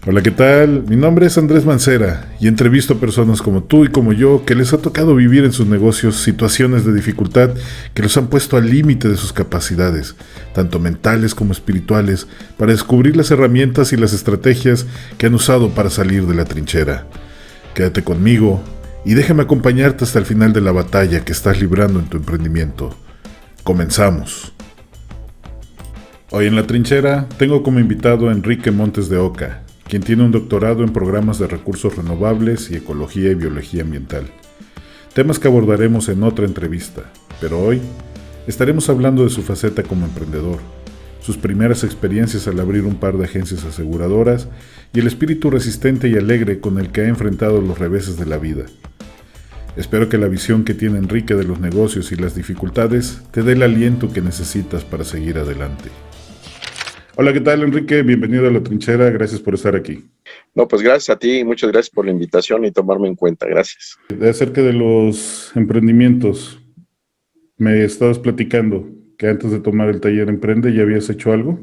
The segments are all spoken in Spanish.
Hola, ¿qué tal? Mi nombre es Andrés Mancera y entrevisto a personas como tú y como yo que les ha tocado vivir en sus negocios situaciones de dificultad que los han puesto al límite de sus capacidades, tanto mentales como espirituales, para descubrir las herramientas y las estrategias que han usado para salir de la trinchera. Quédate conmigo y déjame acompañarte hasta el final de la batalla que estás librando en tu emprendimiento. Comenzamos. Hoy en la trinchera tengo como invitado a Enrique Montes de Oca, quien tiene un doctorado en programas de recursos renovables y ecología y biología ambiental. Temas que abordaremos en otra entrevista, pero hoy estaremos hablando de su faceta como emprendedor, sus primeras experiencias al abrir un par de agencias aseguradoras y el espíritu resistente y alegre con el que ha enfrentado los reveses de la vida. Espero que la visión que tiene Enrique de los negocios y las dificultades te dé el aliento que necesitas para seguir adelante. Hola, ¿qué tal, Enrique? Bienvenido a La Trinchera, gracias por estar aquí. No, pues gracias a ti, muchas gracias por la invitación y tomarme en cuenta, gracias. Acerca de los emprendimientos, me estabas platicando que antes de tomar el taller Emprende ya habías hecho algo.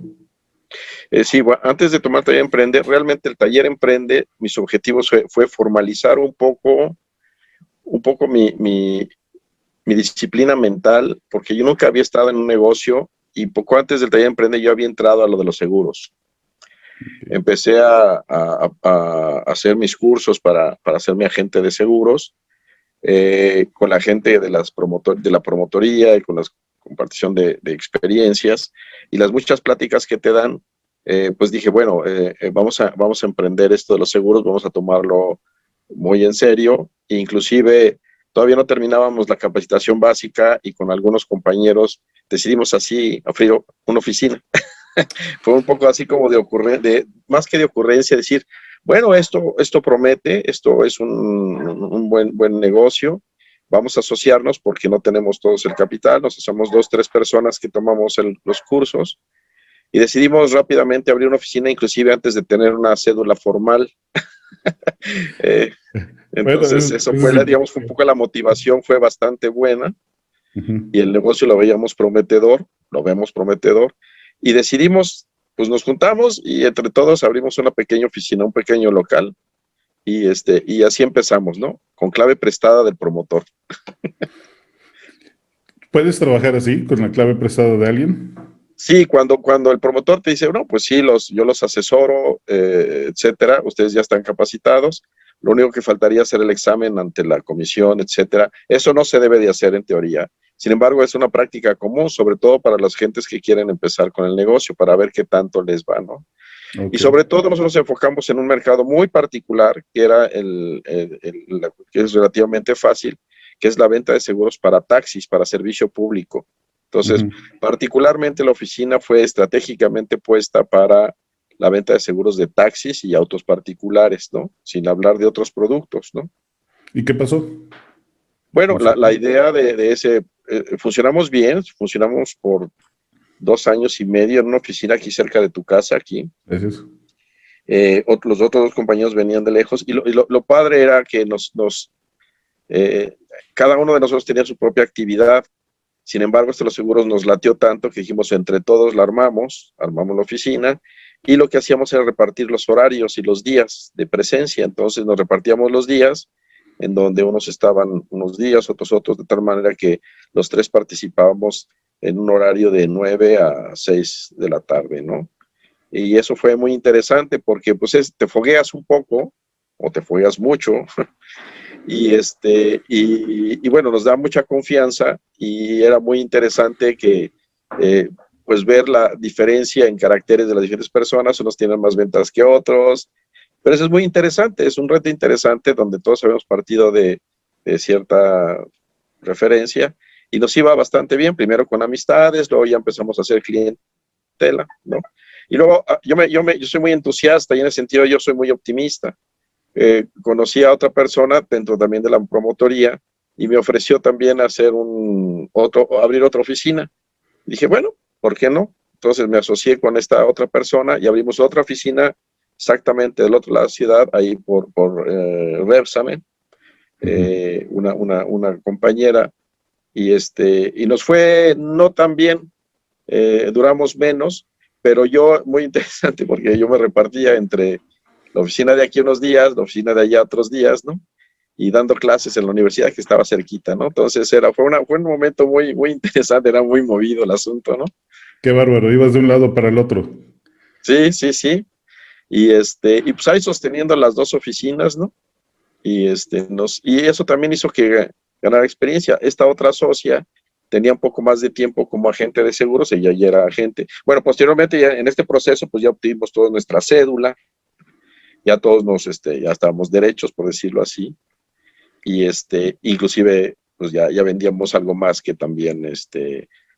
Sí, bueno, antes de tomar taller Emprende, realmente el taller Emprende, mis objetivos fue formalizar un poco mi disciplina mental, porque yo nunca había estado en un negocio y poco antes del taller Emprende yo había entrado a lo de los seguros. Okay. Empecé a hacer mis cursos para ser mi agente de seguros, con la gente de la promotoría y con la compartición de experiencias y las muchas pláticas que te dan, pues dije, bueno, vamos a emprender esto de los seguros, vamos a tomarlo muy en serio, e inclusive todavía no terminábamos la capacitación básica y con algunos compañeros decidimos así abrir una oficina. Fue un poco así como más que de ocurrencia, decir, bueno, esto promete, esto es un buen negocio, vamos a asociarnos porque no tenemos todos el capital, nos hacemos 2, 3 personas que tomamos los cursos y decidimos rápidamente abrir una oficina, inclusive antes de tener una cédula formal. eh, Bueno, entonces, eso eso fue, es digamos, fue un poco la motivación, fue bastante buena Ujú. y el negocio lo vemos prometedor, y decidimos, pues nos juntamos y entre todos abrimos una pequeña oficina, un pequeño local, y así empezamos, ¿no? Con clave prestada del promotor. ¿Puedes trabajar así, con la clave prestada de alguien? Sí, cuando el promotor te dice, no, pues sí, yo los asesoro, etcétera, ustedes ya están capacitados, lo único que faltaría es hacer el examen ante la comisión, etcétera. Eso no se debe de hacer en teoría. Sin embargo, es una práctica común, sobre todo para las gentes que quieren empezar con el negocio, para ver qué tanto les va, ¿no? Y Ok. sobre todo nosotros nos enfocamos en un mercado muy particular, que era que es relativamente fácil, que es la venta de seguros para taxis, para servicio público. Entonces, Ujú. particularmente la oficina fue estratégicamente puesta para la venta de seguros de taxis y autos particulares, ¿no? Sin hablar de otros productos, ¿no? ¿Y qué pasó? Bueno, la ¿Funcionó? idea de ese, funcionamos bien, funcionamos por 2 años y medio en una oficina aquí cerca de tu casa, aquí. Gracias. Los otros 2 compañeros venían de lejos y lo padre era que eh, cada uno de nosotros tenía su propia actividad. Sin embargo, esto de los seguros nos latió tanto que dijimos, entre todos la armamos la oficina, y lo que hacíamos era repartir los horarios y los días de presencia. Entonces nos repartíamos los días en donde unos estaban unos días, otros, de tal manera que los tres participábamos en un horario de 9 a 6 de la tarde, ¿no? Y eso fue muy interesante porque pues te fogueas un poco o te fogueas mucho y bueno, nos da mucha confianza y era muy interesante que eh, pues ver la diferencia en caracteres de las diferentes personas, unos tienen más ventas que otros, pero eso es muy interesante, es un reto interesante donde todos habíamos partido de cierta referencia y nos iba bastante bien, primero con amistades, luego ya empezamos a hacer clientela, ¿no? Y luego yo soy muy entusiasta y en ese sentido yo soy muy optimista. Conocí a otra persona dentro también de la promotoría y me ofreció también abrir otra oficina. Y dije, bueno, ¿por qué no? Entonces me asocié con esta otra persona y abrimos otra oficina exactamente del otro lado de la ciudad, ahí por Rebsamen, Ujú. una compañera, y nos fue no tan bien, duramos menos, pero muy interesante porque yo me repartía entre la oficina de aquí unos días, la oficina de allá otros días, ¿no? Y dando clases en la universidad que estaba cerquita, ¿no? Entonces fue un momento muy, muy interesante, era muy movido el asunto, ¿no? Qué bárbaro, ibas de un lado para el otro. Sí, sí, sí. Y pues ahí sosteniendo las dos oficinas, ¿no? Y eso también hizo que ganara experiencia. Esta otra socia tenía un poco más de tiempo como agente de seguros, ella ya era agente. Bueno, posteriormente ya en este proceso, pues ya obtuvimos toda nuestra cédula, ya todos ya estábamos derechos, por decirlo así, y inclusive, pues ya vendíamos algo más que también,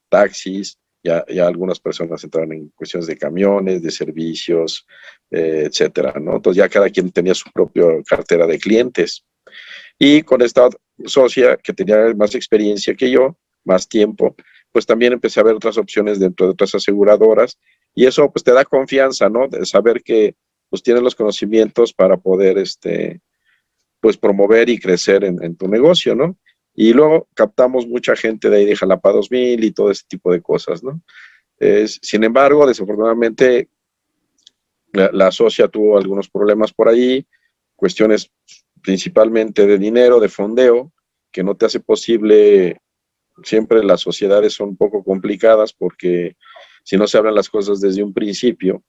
taxis, ya algunas personas entraron en cuestiones de camiones, de servicios, etcétera, ¿no? Entonces ya cada quien tenía su propia cartera de clientes. Y con esta socia que tenía más experiencia que yo, más tiempo, pues también empecé a ver otras opciones dentro de otras aseguradoras y eso pues te da confianza, ¿no? De saber que pues tienes los conocimientos para poder pues promover y crecer en tu negocio, ¿no? Y luego captamos mucha gente de ahí de Jalapa 2000 y todo ese tipo de cosas, ¿no? Sin embargo, desafortunadamente, la socia tuvo algunos problemas por ahí, cuestiones principalmente de dinero, de fondeo, que no te hace posible, siempre las sociedades son un poco complicadas porque si no se hablan las cosas desde un principio,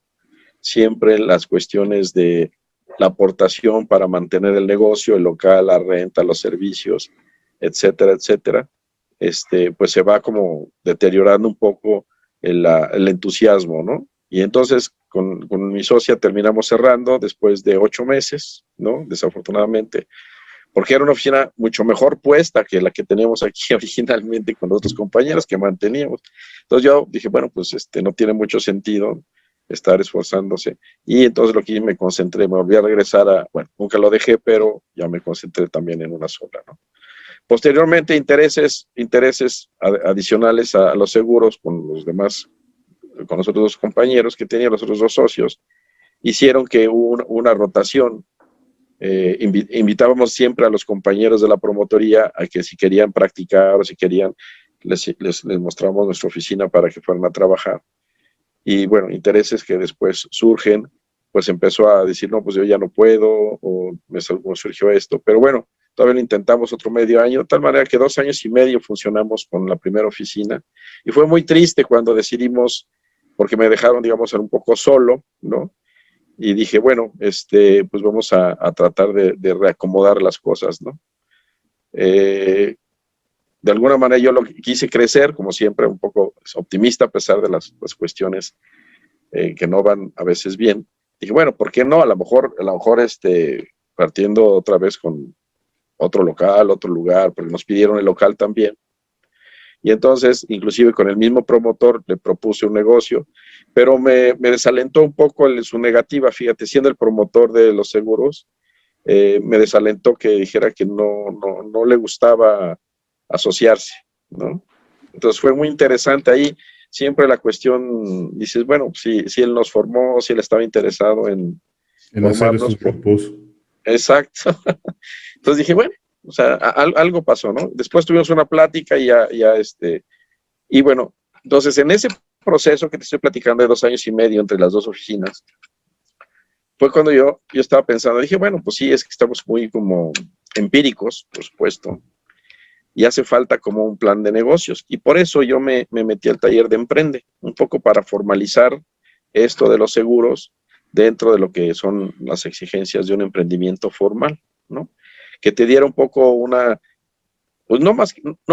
siempre las cuestiones de la aportación para mantener el negocio, el local, la renta, los servicios, etcétera, etcétera, pues se va como deteriorando un poco el entusiasmo, ¿no? Y entonces con mi socia terminamos cerrando después de 8 meses, ¿no? Desafortunadamente, porque era una oficina mucho mejor puesta que la que teníamos aquí originalmente con otros compañeros que manteníamos. Entonces yo dije, bueno, pues no tiene mucho sentido estar esforzándose. Y entonces lo que me concentré, me volví a regresar bueno, nunca lo dejé, pero ya me concentré también en una sola, ¿no? Posteriormente, intereses adicionales a los seguros con los demás, con los otros dos compañeros que tenía, los otros dos socios, hicieron que hubo una rotación. Invitábamos siempre a los compañeros de la promotoría a que si querían practicar o si querían, les mostramos nuestra oficina para que fueran a trabajar. Y bueno, intereses que después surgen, pues empezó a decir, no, pues yo ya no puedo, o me surgió esto, pero bueno, todavía lo intentamos otro medio año, de tal manera que 2 años y medio funcionamos con la primera oficina, y fue muy triste cuando decidimos, porque me dejaron, digamos, un poco solo, ¿no? Y dije, bueno, pues vamos a tratar de reacomodar las cosas, ¿no? De alguna manera yo lo quise crecer, como siempre, un poco optimista a pesar de las cuestiones que no van a veces bien. Dije, bueno, ¿por qué no? A lo mejor partiendo otra vez con otro local, otro lugar, porque nos pidieron el local también. Y entonces, inclusive con el mismo promotor, le propuse un negocio, pero me desalentó un poco su negativa, fíjate, siendo el promotor de los seguros, me desalentó que dijera que no le gustaba asociarse, ¿no? Entonces fue muy interesante ahí, siempre la cuestión, dices, bueno, si él nos formó, si él estaba interesado en En hacer formarnos. esos grupos. Exacto. Entonces dije, bueno, o sea, algo pasó, ¿no? Después tuvimos una plática y y bueno, entonces en ese proceso que te estoy platicando de 2 años y medio entre las dos oficinas, fue cuando yo estaba pensando, dije, bueno, pues sí, es que estamos muy como empíricos, por supuesto, y hace falta como un plan de negocios. Y por eso yo me metí al taller de Emprende, un poco para formalizar esto de los seguros dentro de lo que son las exigencias de un emprendimiento formal, ¿no? Que te diera un poco pues no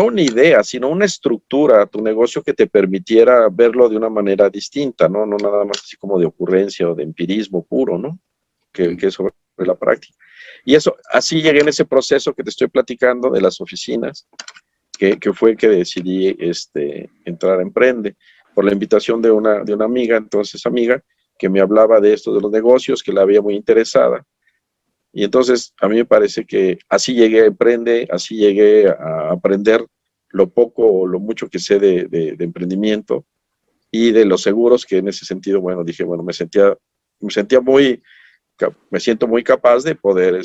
una idea, sino una estructura a tu negocio que te permitiera verlo de una manera distinta, ¿no? No nada más así como de ocurrencia o de empirismo puro, ¿no? Que es sobre la práctica. Y eso, así llegué en ese proceso que te estoy platicando de las oficinas, que fue que decidí entrar a Emprende, por la invitación de una amiga, entonces amiga, que me hablaba de esto de los negocios, que la había muy interesada. Y entonces a mí me parece que así llegué a Emprende, así llegué a aprender lo poco o lo mucho que sé de emprendimiento y de los seguros, que en ese sentido, bueno, dije, bueno, me siento muy capaz de poder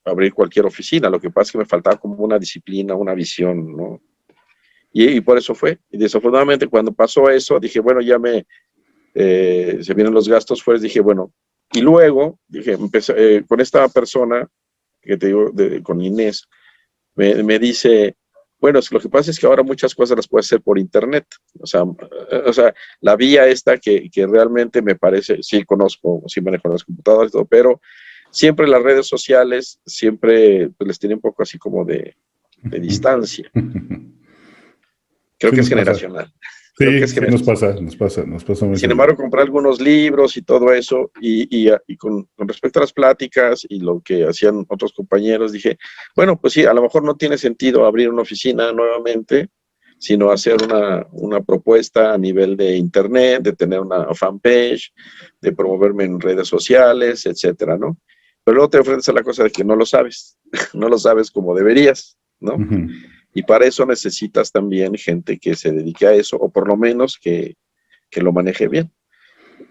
abrir cualquier oficina. Lo que pasa es que me faltaba como una disciplina, una visión, ¿no? Y por eso fue. Y desafortunadamente cuando pasó eso, dije, bueno, se vienen los gastos fuertes, dije, bueno, Y luego, dije, empecé, con esta persona, que te digo, con Inés, me dice, bueno, lo que pasa es que ahora muchas cosas las puedes hacer por internet. O sea la vía esta que realmente me parece, sí conozco, sí manejo las computadoras y todo, pero siempre las redes sociales, siempre pues, les tiene un poco así como de distancia. Creo Sí que es nos pasa. generacional. Creo que Sí, es sí nos generacional. pasa, nos pasa muy Sin seguido. embargo, compré algunos libros y todo eso, y con respecto a las pláticas y lo que hacían otros compañeros, dije, bueno, pues sí, a lo mejor no tiene sentido abrir una oficina nuevamente, sino hacer una propuesta a nivel de internet, de tener una fanpage, de promoverme en redes sociales, etcétera, ¿no? Pero luego te enfrentas a la cosa de que no lo sabes, no lo sabes como deberías, ¿no? Ujú. Y para eso necesitas también gente que se dedique a eso, o por lo menos que lo maneje bien.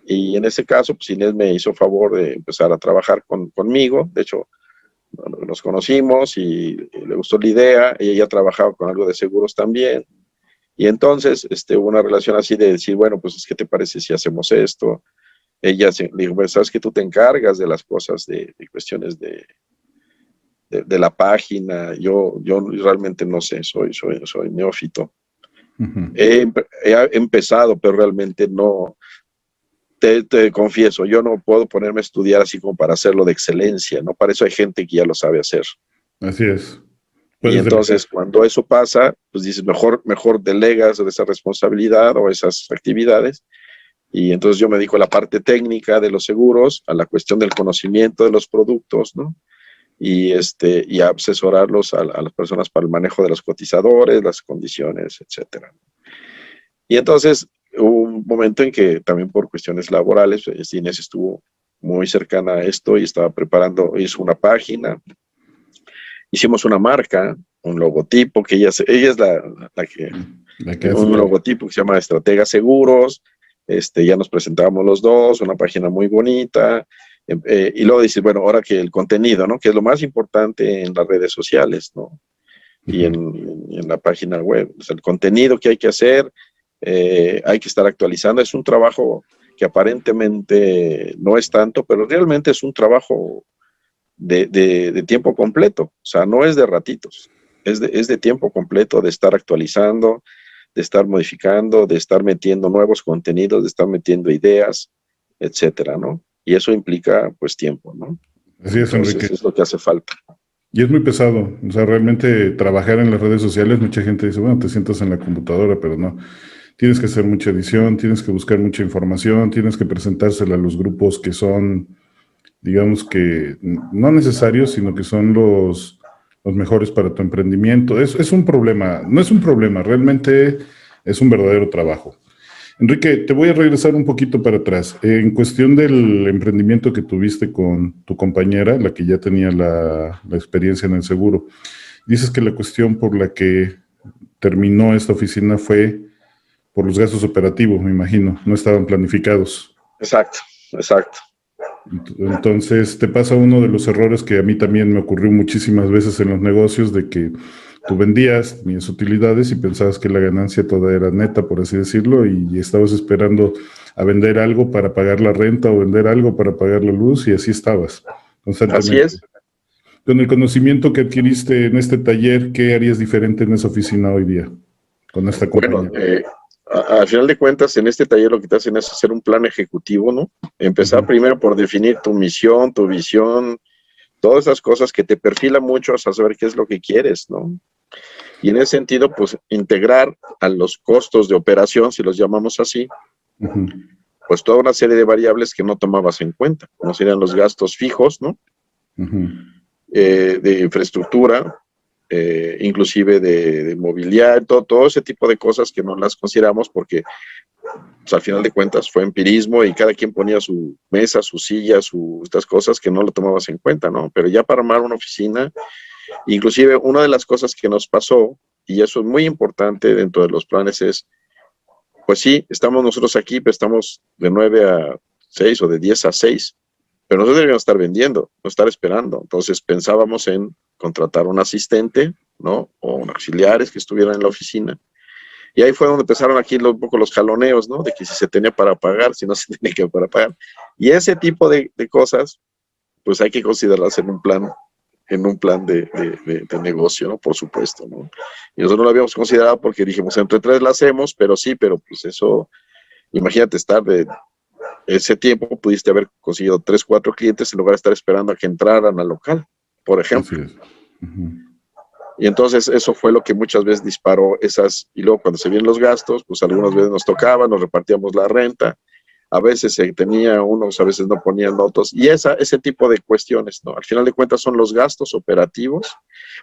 Y en ese caso, pues Inés me hizo favor de empezar a trabajar conmigo. De hecho, bueno, nos conocimos y le gustó la idea. Ella ya trabajaba con algo de seguros también. Y entonces hubo una relación así de decir, bueno, pues ¿qué te parece si hacemos esto? Ella le dijo, pues sabes que tú te encargas de las cosas de cuestiones de la página. Yo realmente no sé, soy neófito. Ujú. He empezado, pero realmente no, te confieso, yo no puedo ponerme a estudiar así como para hacerlo de excelencia, ¿no? Para eso hay gente que ya lo sabe hacer. Así es. Y Puedes delegar. entonces, cuando eso pasa, pues dices, mejor delegas esa responsabilidad o esas actividades. Y entonces yo me dedico a la parte técnica de los seguros, a la cuestión del conocimiento de los productos, ¿no? Y a asesorarlos a las personas para el manejo de los cotizadores, las condiciones, etcétera. Y entonces hubo un momento en que también por cuestiones laborales, Inés estuvo muy cercana a esto y estaba preparando, hizo una página, hicimos una marca, un logotipo, que ella es la que, La que hace un todo. logotipo que se llama Estratega Seguros, ya nos presentábamos los dos, una página muy bonita, y luego dices, bueno, ahora que el contenido, ¿no? Que es lo más importante en las redes sociales, ¿no? Y Ujú. en la página web. O sea, el contenido que hay que hacer, hay que estar actualizando. Es un trabajo que aparentemente no es tanto, pero realmente es un trabajo de tiempo completo. O sea, no es de ratitos, es de tiempo completo, de estar actualizando, de estar modificando, de estar metiendo nuevos contenidos, de estar metiendo ideas, etcétera, ¿no? Y eso implica, pues, tiempo, ¿no? Así es, Entonces, Enrique. es lo que hace falta. Y es muy pesado. O sea, realmente trabajar en las redes sociales, mucha gente dice, bueno, te sientas en la computadora, pero no. Tienes que hacer mucha edición, tienes que buscar mucha información, tienes que presentársela a los grupos que son, digamos que no necesarios, sino que son los mejores para tu emprendimiento. Es un problema, no es un problema, realmente es un verdadero trabajo. Enrique, te voy a regresar un poquito para atrás. En cuestión del emprendimiento que tuviste con tu compañera, la que ya tenía la experiencia en el seguro, dices que la cuestión por la que terminó esta oficina fue por los gastos operativos, me imagino, no estaban planificados. Exacto, exacto. Entonces, te pasa uno de los errores que a mí también me ocurrió muchísimas veces en los negocios, de que tú vendías, tenías utilidades y pensabas que la ganancia toda era neta, por así decirlo, y estabas esperando a vender algo para pagar la renta o vender algo para pagar la luz y así estabas Así constantemente. es. Con el conocimiento que adquiriste en este taller, ¿qué harías diferente en esa oficina hoy día con esta Bueno, compañía? al final de cuentas, en este taller lo que te hacen es hacer un plan ejecutivo, ¿no? Empezar Ujú. primero por definir tu misión, tu visión, todas esas cosas que te perfilan mucho a saber qué es lo que quieres, ¿no? Y en ese sentido, pues integrar a los costos de operación, si los llamamos así, Ujú. pues toda una serie de variables que no tomabas en cuenta, como serían los gastos fijos, ¿no? Ujú. De infraestructura, inclusive de mobiliario, todo ese tipo de cosas que no las consideramos porque pues, al final de cuentas fue empirismo y cada quien ponía su mesa, su silla, estas cosas que no lo tomabas en cuenta, ¿no? Pero ya para armar una oficina, inclusive una de las cosas que nos pasó, y eso es muy importante dentro de los planes, es, pues sí, estamos nosotros aquí, pero estamos de 9 a 6 o de 10 a 6, pero nosotros deberíamos estar vendiendo, no estar esperando. Entonces pensábamos en contratar un asistente, ¿no? O un auxiliares que estuvieran en la oficina Y ahí fue donde empezaron aquí un poco los jaloneos, ¿no? De que si se tenía para pagar, si no se tenía que para pagar. Y ese tipo de cosas, pues hay que considerarlas en un plan de negocio, ¿no? Por supuesto, ¿no? Y nosotros no lo habíamos considerado porque dijimos, entre tres la hacemos, pero sí, pero pues eso, imagínate estar de ese tiempo, pudiste haber conseguido 3, 4 clientes en lugar de estar esperando a que entraran al local, por Así ejemplo. es. Ujú. Y entonces eso fue lo que muchas veces disparó esas, y luego cuando se vienen los gastos, pues algunas veces nos tocaba, nos repartíamos la renta, a veces se tenía unos, a veces no ponían otros, y ese tipo de cuestiones, ¿no? Al final de cuentas son los gastos operativos,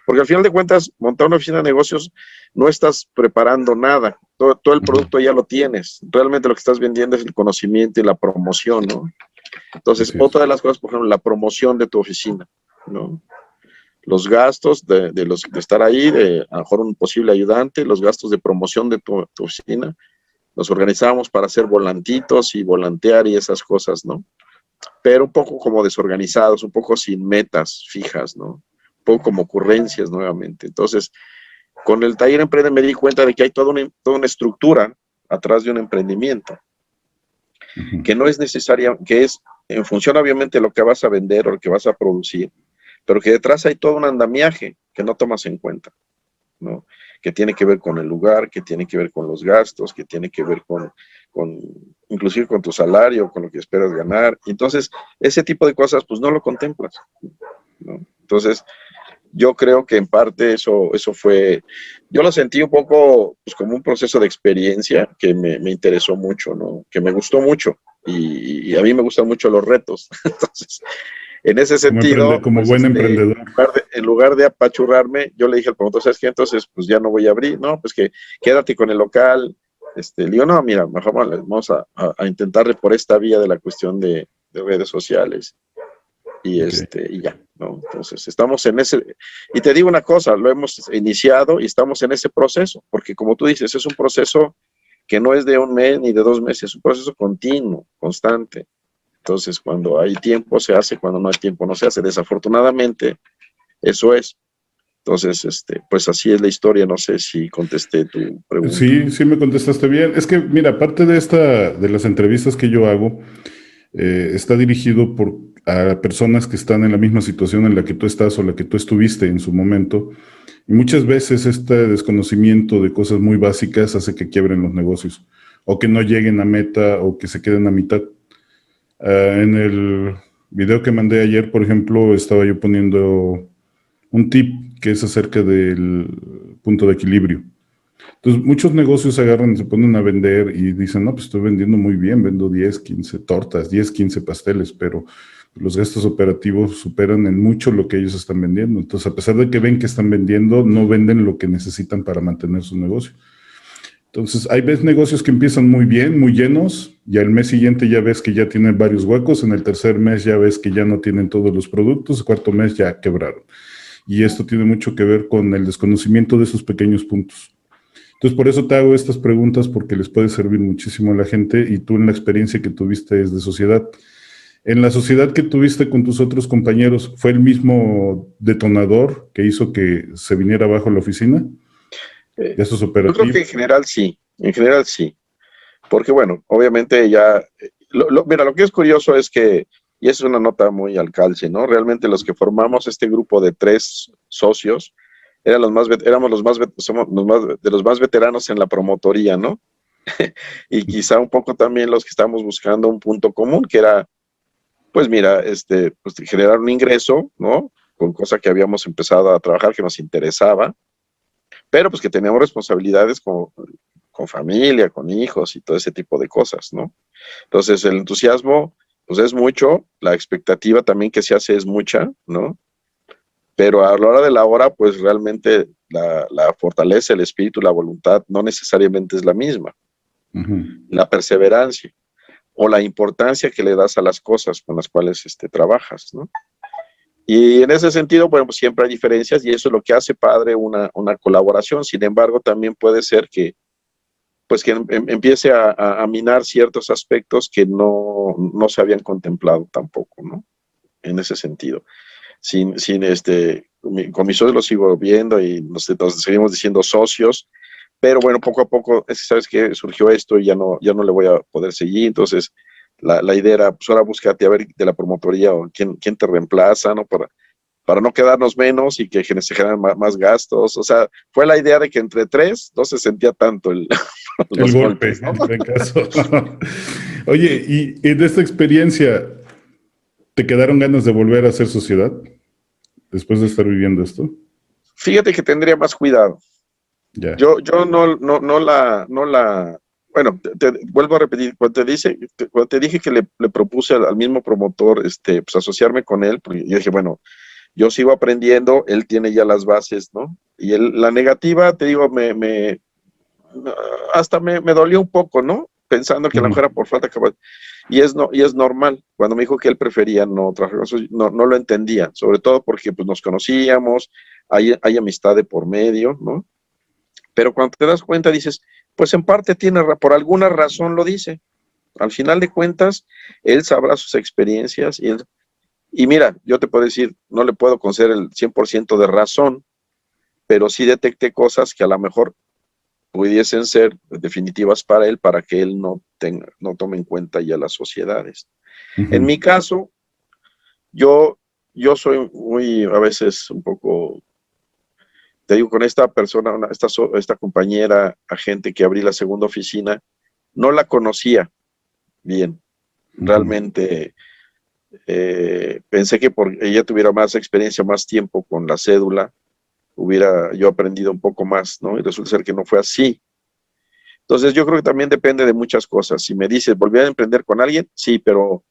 porque al final de cuentas montar una oficina de negocios no estás preparando nada, todo el producto ya lo tienes, realmente lo que estás vendiendo es el conocimiento y la promoción, ¿no? Entonces, Así es. otra de las cosas, por ejemplo, la promoción de tu oficina, ¿no? Los gastos de estar ahí, de a lo mejor un posible ayudante, los gastos de promoción de tu oficina, nos organizábamos para hacer volantitos y volantear y esas cosas, ¿no? Pero un poco como desorganizados, un poco sin metas fijas, ¿no? Un poco como ocurrencias nuevamente. Entonces, con el taller Emprende me di cuenta de que hay toda una estructura atrás de un emprendimiento, Ujú. que no es necesaria, que es en función obviamente de lo que vas a vender o lo que vas a producir, pero que detrás hay todo un andamiaje que no tomas en cuenta, ¿no? Que tiene que ver con el lugar, que tiene que ver con los gastos, que tiene que ver con inclusive con tu salario, con lo que esperas ganar. Entonces, ese tipo de cosas, pues no lo contemplas, ¿no? Entonces, yo creo que en parte eso fue, yo lo sentí un poco pues, como un proceso de experiencia que me interesó mucho, ¿no? Que me gustó mucho. Y a mí me gustan mucho los retos. Entonces, en ese sentido, Como pues buen emprendedor. en lugar de apachurrarme, yo le dije al promotor, ¿sabes qué? Entonces, pues ya no voy a abrir, ¿no? Pues que quédate con el local. Le digo, no, mira, mejor vamos a intentarle por esta vía de la cuestión de redes sociales Ok. y ya, ¿no? Entonces, estamos en ese, y te digo una cosa, lo hemos iniciado y estamos en ese proceso, porque como tú dices, es un proceso que no es de un mes ni de 2 meses, es un proceso continuo, constante. Entonces, cuando hay tiempo se hace, cuando no hay tiempo no se hace. Desafortunadamente, eso es. Entonces, pues así es la historia. No sé si contesté tu pregunta. Sí, sí me contestaste bien. Es que, mira, aparte de las entrevistas que yo hago, está dirigido a personas que están en la misma situación en la que tú estás o la que tú estuviste en su momento. Y muchas veces este desconocimiento de cosas muy básicas hace que quiebren los negocios o que no lleguen a meta o que se queden a mitad. En el video que mandé ayer, por ejemplo, estaba yo poniendo un tip que es acerca del punto de equilibrio. Entonces, muchos negocios agarran y se ponen a vender y dicen, no, pues estoy vendiendo muy bien, vendo 10, 15 tortas, 10, 15 pasteles, pero los gastos operativos superan en mucho lo que ellos están vendiendo. Entonces, a pesar de que ven que están vendiendo, no venden lo que necesitan para mantener su negocio. Entonces, hay ves negocios que empiezan muy bien, muy llenos, y al mes siguiente ya ves que ya tienen varios huecos, en el tercer mes ya ves que ya no tienen todos los productos, el cuarto mes ya quebraron. Y esto tiene mucho que ver con el desconocimiento de esos pequeños puntos. Entonces, por eso te hago estas preguntas, porque les puede servir muchísimo a la gente y tú en la experiencia que tuviste es de sociedad. En la sociedad que tuviste con tus otros compañeros, ¿fue el mismo detonador que hizo que se viniera abajo la oficina? Eh, ¿De esos yo creo que operativos? en general sí, porque bueno, obviamente ya, mira, lo que es curioso es que, y es una nota muy al calce, ¿no? Realmente los que formamos este grupo de 3 socios, éramos somos de los más veteranos en la promotoría, ¿no? Y quizá un poco también los que estamos buscando un punto común, que era pues mira, pues generar un ingreso, ¿no? Con cosa que habíamos empezado a trabajar, que nos interesaba, pero pues que teníamos responsabilidades con familia, con hijos y todo ese tipo de cosas, ¿no? Entonces el entusiasmo, pues es mucho, la expectativa también que se hace es mucha, ¿no? Pero a la hora de la hora, pues realmente la fortaleza, el espíritu, la voluntad no necesariamente es la misma. Ujú. La perseverancia o la importancia que le das a las cosas con las cuales trabajas, ¿no? Y en ese sentido, bueno, pues siempre hay diferencias y eso es lo que hace padre una colaboración. Sin embargo, también puede ser que, pues que empiece a minar ciertos aspectos que no se habían contemplado tampoco, ¿no? En ese sentido. Con mis socios lo sigo viendo y nos seguimos diciendo socios, pero bueno, poco a poco, sabes que surgió esto y ya no le voy a poder seguir, entonces la idea era, pues ahora búscate a ver de la promotoría o quién te reemplaza, ¿no? Para no quedarnos menos y que se generan más gastos, o sea, fue la idea de que entre tres no se sentía tanto El los golpe, golpes, ¿no? en caso. Oye, y de esta experiencia, ¿te quedaron ganas de volver a hacer sociedad después de estar viviendo esto? Fíjate que tendría más cuidado. Ya. Yo no la, bueno, vuelvo a repetir, cuando te dije que le propuse al mismo promotor, pues asociarme con él, porque yo dije, bueno, yo sigo aprendiendo, él tiene ya las bases, ¿no? Y la negativa, te digo, hasta me dolió un poco, ¿no? Pensando que a lo mejor era por falta de capacidad. Y es normal. Cuando me dijo que él prefería no trabajar, no lo entendía, sobre todo porque pues, nos conocíamos, hay amistad de por medio, ¿no? Pero cuando te das cuenta dices, pues en parte tiene, por alguna razón lo dice. Al final de cuentas, él sabrá sus experiencias y mira, yo te puedo decir, no le puedo conceder el 100% de razón, pero sí detecté cosas que a lo mejor pudiesen ser definitivas para él, para que él no tome en cuenta ya las sociedades. En mi caso, yo soy muy, a veces un poco, te digo, con esta persona, esta compañera, agente que abrí la segunda oficina, no la conocía bien. Realmente pensé que por ella tuviera más experiencia, más tiempo con la cédula, hubiera yo aprendido un poco más, ¿no? Y resulta ser que no fue así. Entonces yo creo que también depende de muchas cosas. Si me dices, ¿volví a emprender con alguien? Sí, pero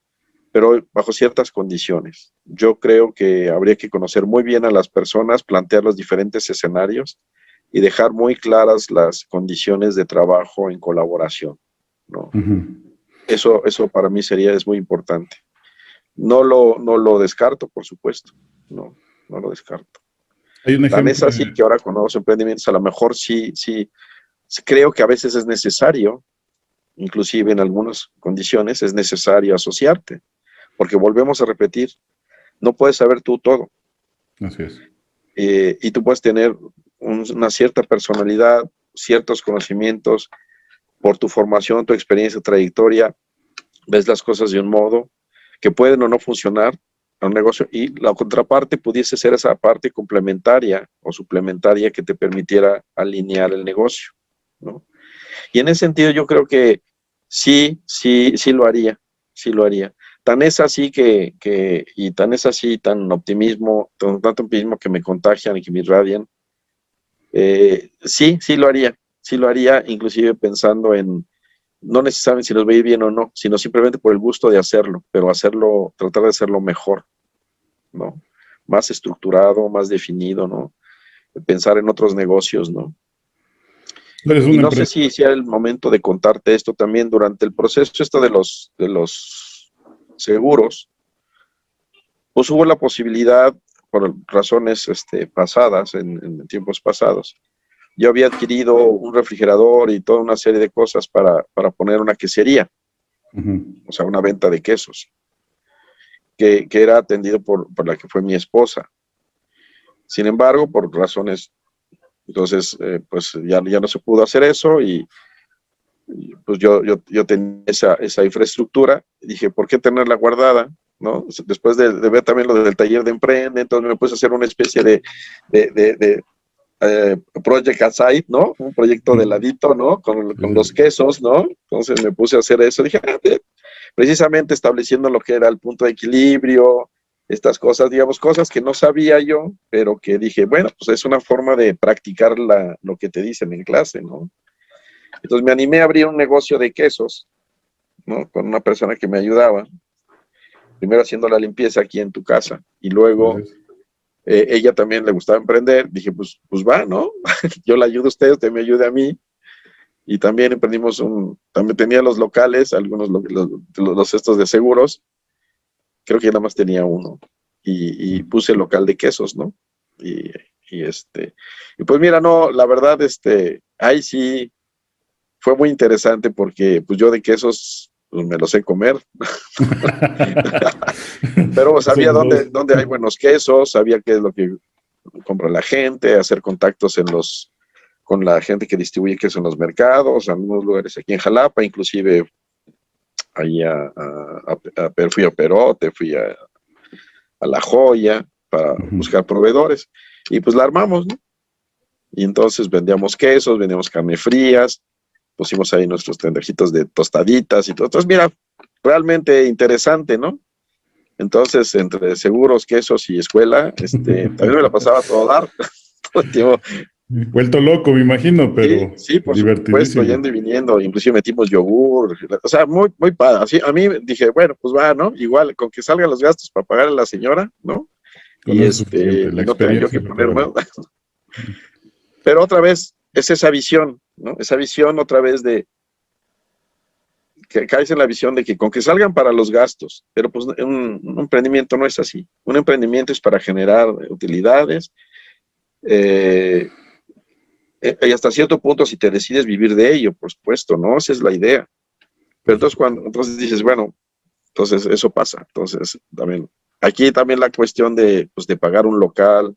bajo ciertas condiciones. Yo creo que habría que conocer muy bien a las personas, plantear los diferentes escenarios y dejar muy claras las condiciones de trabajo en colaboración, ¿no? Eso para mí es muy importante. No lo descarto, por supuesto, no lo descarto. Hay un Tan ejemplo. es así que ahora con nuevos emprendimientos a lo mejor sí creo que a veces es necesario, inclusive en algunas condiciones es necesario asociarte, porque volvemos a repetir, no puedes saber tú todo. Así es. Y tú puedes tener una cierta personalidad, ciertos conocimientos, por tu formación, tu experiencia, trayectoria, ves las cosas de un modo que pueden o no funcionar a un negocio y la contraparte pudiese ser esa parte complementaria o suplementaria que te permitiera alinear el negocio, ¿no? Y en ese sentido yo creo que sí lo haría, sí lo haría. Tan es así y tan es así, tanto optimismo que me contagian y que me irradian, sí lo haría, inclusive pensando en, no necesariamente si nos va a ir bien o no, sino simplemente por el gusto de hacerlo, pero tratar de hacerlo mejor, ¿no? Más estructurado, más definido, ¿no? Pensar en otros negocios, ¿no? Eres Y un no sé emprendedor. si sea el momento de contarte esto también durante el proceso de los seguros, pues hubo la posibilidad, por razones pasadas, en tiempos pasados, yo había adquirido un refrigerador y toda una serie de cosas para poner una quesería, o sea, una venta de quesos, que era atendido por la que fue mi esposa. Sin embargo, por razones, entonces, pues ya no se pudo hacer eso y pues yo tenía esa infraestructura y dije, ¿por qué tenerla guardada? ¿No? Después de ver también lo del taller de Emprende, entonces me puse a hacer una especie de Project Aside, ¿no? Un proyecto de ladito, ¿no? Con los quesos, ¿no? Entonces me puse a hacer eso. Dije, precisamente estableciendo lo que era el punto de equilibrio, estas cosas, digamos, cosas que no sabía yo, pero que dije, bueno, pues es una forma de practicar lo que te dicen en clase, ¿no? Entonces me animé a abrir un negocio de quesos, ¿no? Con una persona que me ayudaba, primero haciendo la limpieza aquí en tu casa y luego ella también le gustaba emprender. Dije, pues va, ¿no? Yo la ayudo a usted me ayuda a mí. Y también emprendimos también tenía los locales, algunos los estos de seguros, creo que nada más tenía uno. Y puse el local de quesos, ¿no? Y pues mira, no, la verdad, ahí sí fue muy interesante porque pues yo de quesos pues, me los sé comer. Pero sabía Somos dos. dónde hay buenos quesos, sabía qué es lo que compra la gente, hacer contactos en los con la gente que distribuye queso en los mercados, en algunos lugares aquí en Jalapa, inclusive ahí fui a Perote, fui a La Joya para buscar proveedores y pues la armamos, ¿no? Y entonces vendíamos quesos, vendíamos carne frías, pusimos ahí nuestros tendercitos de tostaditas y todo. Entonces, mira, realmente interesante, ¿no? Entonces, entre seguros, quesos y escuela, también me la pasaba a todo dar, todo el tiempo. Vuelto loco, me imagino, Sí, pero sí, por supuesto, divertidísimo. yendo y viniendo, inclusive metimos yogur, o sea, muy, muy padre. Así, a mí dije, bueno, pues va, ¿no? Igual, con que salgan los gastos para pagar a la señora, ¿no? Con eso es suficiente, Y la no tenga yo experiencia que es lo que poner vale. más. Pero otra vez, es esa visión, ¿no? Esa visión otra vez de, que caes en la visión de que con que salgan para los gastos, pero pues un emprendimiento no es así. Un emprendimiento es para generar utilidades, eh, y hasta cierto punto si te decides vivir de ello, por supuesto, ¿no? Esa es la idea. Pero Por entonces supuesto. entonces dices, bueno, entonces eso pasa. Entonces también, aquí también la cuestión pues, de pagar un local,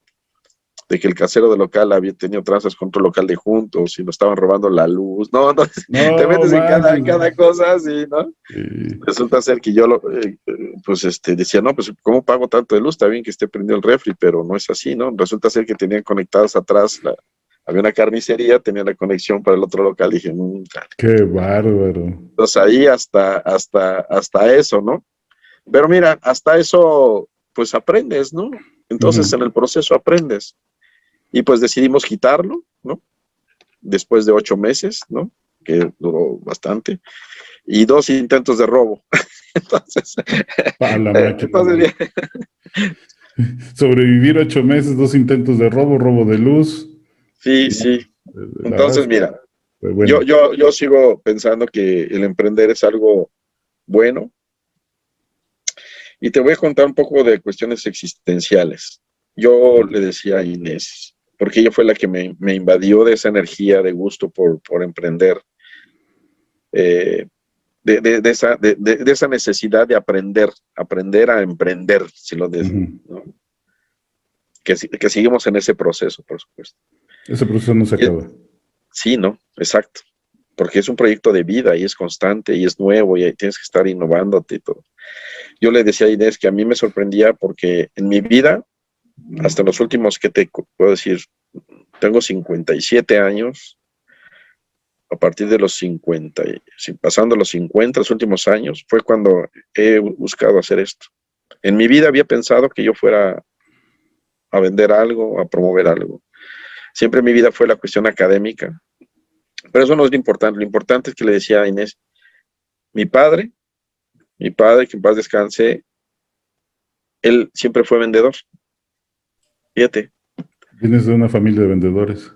de que el casero del local había tenido trazas con otro local de juntos y nos estaban robando la luz, no, no, te No metes en manches. cada cosa así, ¿no? Sí. Resulta ser que yo, pues, decía, no, pues, ¿cómo pago tanto de luz? Está bien que esté prendido el refri, pero no es así, ¿no? Resulta ser que tenían conectados atrás, había una carnicería, tenía la conexión para el otro local, dije, Qué bárbaro. entonces ahí hasta eso, ¿no? Pero mira, hasta eso, pues aprendes, ¿no? Entonces en el proceso aprendes. Y pues decidimos quitarlo, ¿no? Después de 8 meses, ¿no? Que duró bastante. Y 2 intentos de robo. entonces, A la máquina. entonces, Sobrevivir 8 meses, 2 intentos de robo, robo de luz. sí, No, sí. la verdad Entonces, mira, fue yo, bueno. yo, yo sigo pensando que el emprender es algo bueno. Y te voy a contar un poco de cuestiones existenciales. Yo le decía a Inés, porque ella fue la que me invadió de esa energía de gusto por emprender, eh, de esa necesidad de aprender a emprender, si lo de, ¿no? que seguimos en ese proceso, por supuesto. Ese proceso no se Y, acaba. sí, ¿no? Exacto. Porque es un proyecto de vida y es constante y es nuevo y tienes que estar innovándote y todo. Yo le decía a Inés que a mí me sorprendía porque en mi vida, hasta los últimos, que te puedo decir? Tengo 57 años, a partir de los 50, pasando los 50, los últimos años, fue cuando he buscado hacer esto. En mi vida había pensado que yo fuera a vender algo, a promover algo. Siempre en mi vida fue la cuestión académica, pero eso no es lo importante es que le decía a Inés, mi padre, que en paz descanse, él siempre fue vendedor, fíjate, Vienes de una familia de vendedores.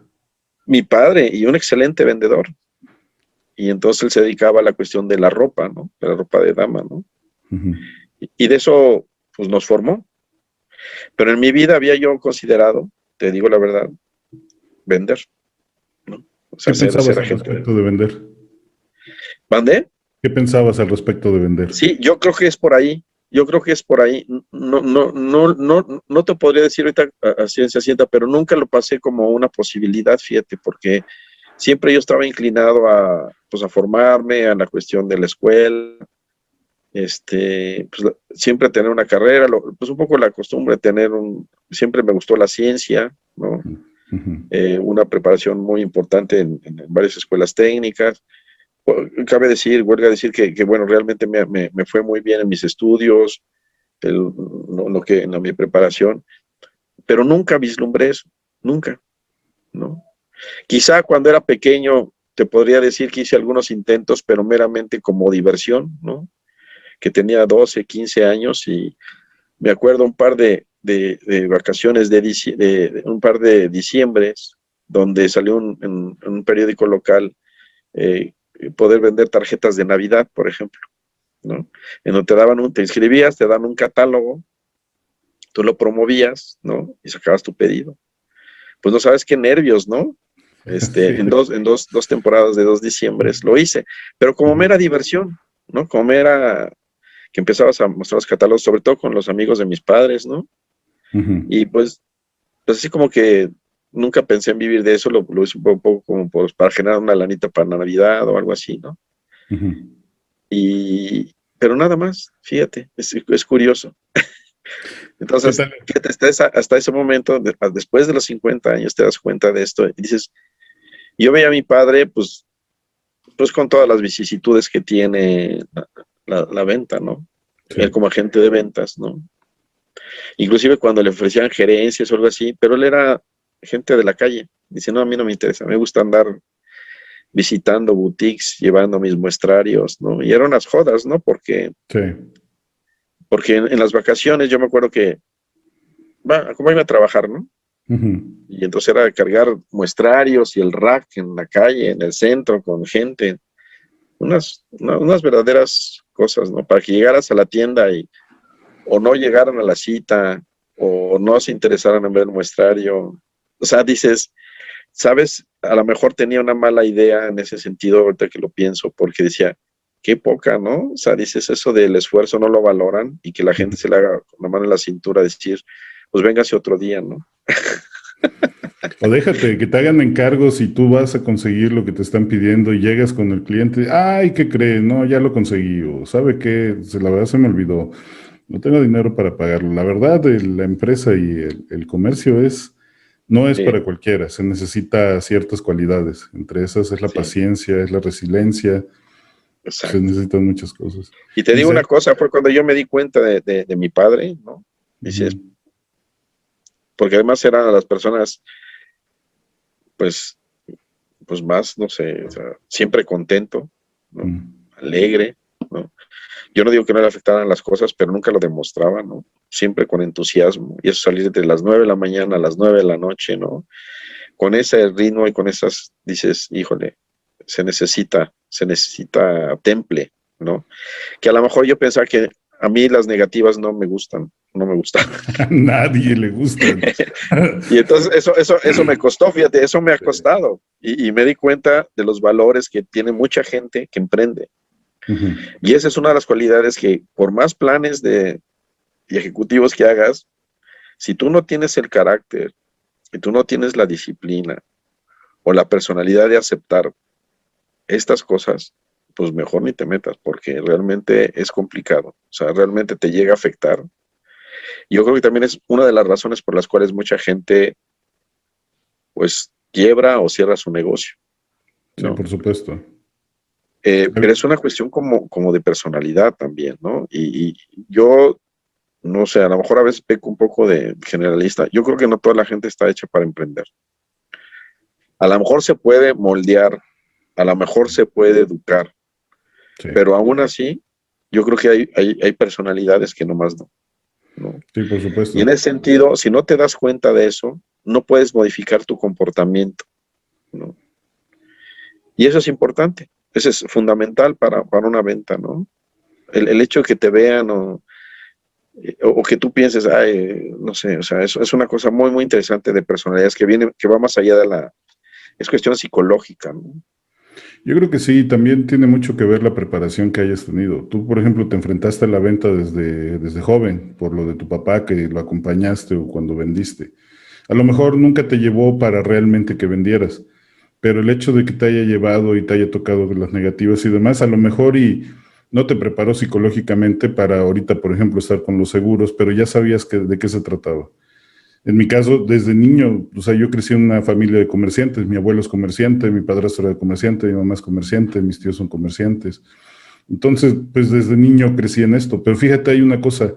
mi padre y un excelente vendedor, y entonces él se dedicaba a la cuestión de la ropa, ¿no? De la ropa de dama, ¿no? Y de eso, pues nos formó. Pero en mi vida había yo considerado, te digo la verdad, vender, ¿no? O ¿Qué sea, pensabas ser al agente. respecto de vender? ¿Mandé? ¿Qué pensabas al respecto de vender? Sí, yo creo que es por ahí. Yo creo que es por ahí. No te podría decir ahorita a ciencia cierta, pero nunca lo pasé como una posibilidad, fíjate, porque siempre yo estaba inclinado pues a formarme, a la cuestión de la escuela, pues siempre tener una carrera, pues un poco la costumbre de siempre me gustó la ciencia, ¿no? Una preparación muy importante en varias escuelas técnicas. Cabe decir, huelga decir que bueno, realmente me fue muy bien en mis estudios, en mi preparación, pero nunca vislumbré eso, nunca, ¿no? Quizá cuando era pequeño te podría decir que hice algunos intentos, pero meramente como diversión, ¿no? Que tenía 12, 15 años y me acuerdo un par de vacaciones un par de diciembres, donde salió en un periódico local poder vender tarjetas de Navidad, por ejemplo, ¿no? En donde te inscribías, te dan un catálogo, tú lo promovías, ¿no? Y sacabas tu pedido. Pues no sabes qué nervios, ¿no? Sí. En dos temporadas de 2 diciembres lo hice, pero como mera diversión, ¿no? Como mera que empezabas a mostrar los catálogos, sobre todo con los amigos de mis padres, ¿no? Y pues así como que nunca pensé en vivir de eso, lo hice un poco como para generar una lanita para Navidad o algo así, ¿no? Ujú. Pero nada más, fíjate, es curioso. ¿Qué Entonces, tal? fíjate, hasta ese momento, después de los 50 años, te das cuenta de esto y dices, yo veía a mi padre, pues con todas las vicisitudes que tiene la venta, ¿no? Él Sí. como agente de ventas, ¿no? Inclusive cuando le ofrecían gerencias o algo así, pero él era gente de la calle. Dice, no, a mí no me interesa, me gusta andar visitando boutiques, llevando mis muestrarios, ¿no? Y eran unas jodas, ¿no? Sí. Porque en las vacaciones yo me acuerdo que, ¿cómo iba a trabajar, no? Ujú. Y entonces era cargar muestrarios y el rack en la calle, en el centro, con gente, unas verdaderas cosas, ¿no? Para que llegaras a la tienda y o no llegaran a la cita o no se interesaran en ver el muestrario. O sea, dices, ¿sabes? A lo mejor tenía una mala idea en ese sentido, ahorita que lo pienso, porque decía, qué poca, ¿no? O sea, dices eso del esfuerzo no lo valoran y que la gente se le haga con la mano en la cintura decir, pues véngase otro día, ¿no? O déjate que te hagan encargos y tú vas a conseguir lo que te están pidiendo y llegas con el cliente, ay, ¿qué cree? No, ya lo conseguí, o ¿sabe qué? La verdad se me olvidó, no tengo dinero para pagarlo. La verdad, la empresa y el comercio no es Sí, para cualquiera, se necesita ciertas cualidades, entre esas es la sí, paciencia, es la resiliencia, se exacto. necesitan muchas cosas. Y te digo una Dice, cosa, fue cuando yo me di cuenta de mi padre, ¿no? Dices, ujú, porque además eran las personas, pues, pues más, no sé, o sea, siempre contento, ¿no? ujú. Alegre, ¿no? Yo no digo que no le afectaran las cosas, pero nunca lo demostraba, ¿no? Siempre con entusiasmo. Y eso salir de las 9 de la mañana a las 9 de la noche, ¿no? Con ese ritmo y con esas, dices, híjole, se necesita temple, ¿no? Que a lo mejor yo pensaba que a mí las negativas no me gustan, no me gustan. A nadie le gustan. Y entonces eso me costó, fíjate, eso me ha costado. Y me di cuenta de los valores que tiene mucha gente que emprende. Ujú. Y esa es una de las cualidades que por más planes y ejecutivos que hagas, si tú no tienes el carácter, si tú no tienes la disciplina o la personalidad de aceptar estas cosas, pues mejor ni te metas, porque realmente es complicado. O sea, realmente te llega a afectar. Y yo creo que también es una de las razones por las cuales mucha gente, pues, quiebra o cierra su negocio, Sí, ¿no? por supuesto. Pero es una cuestión como de personalidad también, ¿no? Y yo, no sé, a lo mejor a veces peco un poco de generalista. Yo creo que no toda la gente está hecha para emprender. A lo mejor se puede moldear, a lo mejor se puede educar, Sí, pero aún así, yo creo que hay personalidades que nomás no, no. sí, por Y supuesto. en ese sentido, si no te das cuenta de eso, no puedes modificar tu comportamiento, ¿no? Y eso es importante, eso es fundamental para una venta, ¿no? El hecho de que te vean o que tú pienses, ay, no sé, o sea, es una cosa muy, muy interesante de personalidades que viene, que va más allá es cuestión psicológica, ¿no? Yo creo que sí, también tiene mucho que ver la preparación que hayas tenido. Tú, por ejemplo, te enfrentaste a la venta desde joven, por lo de tu papá que lo acompañaste o cuando vendiste. A lo mejor nunca te llevó para realmente que vendieras, pero el hecho de que te haya llevado y te haya tocado las negativas y demás, a lo mejor y no te preparó psicológicamente para ahorita, por ejemplo, estar con los seguros, pero ya sabías de qué se trataba. En mi caso, desde niño, o sea, yo crecí en una familia de comerciantes. Mi abuelo es comerciante, mi padrastro era comerciante, mi mamá es comerciante, mis tíos son comerciantes. Entonces, pues desde niño crecí en esto. Pero fíjate, hay una cosa,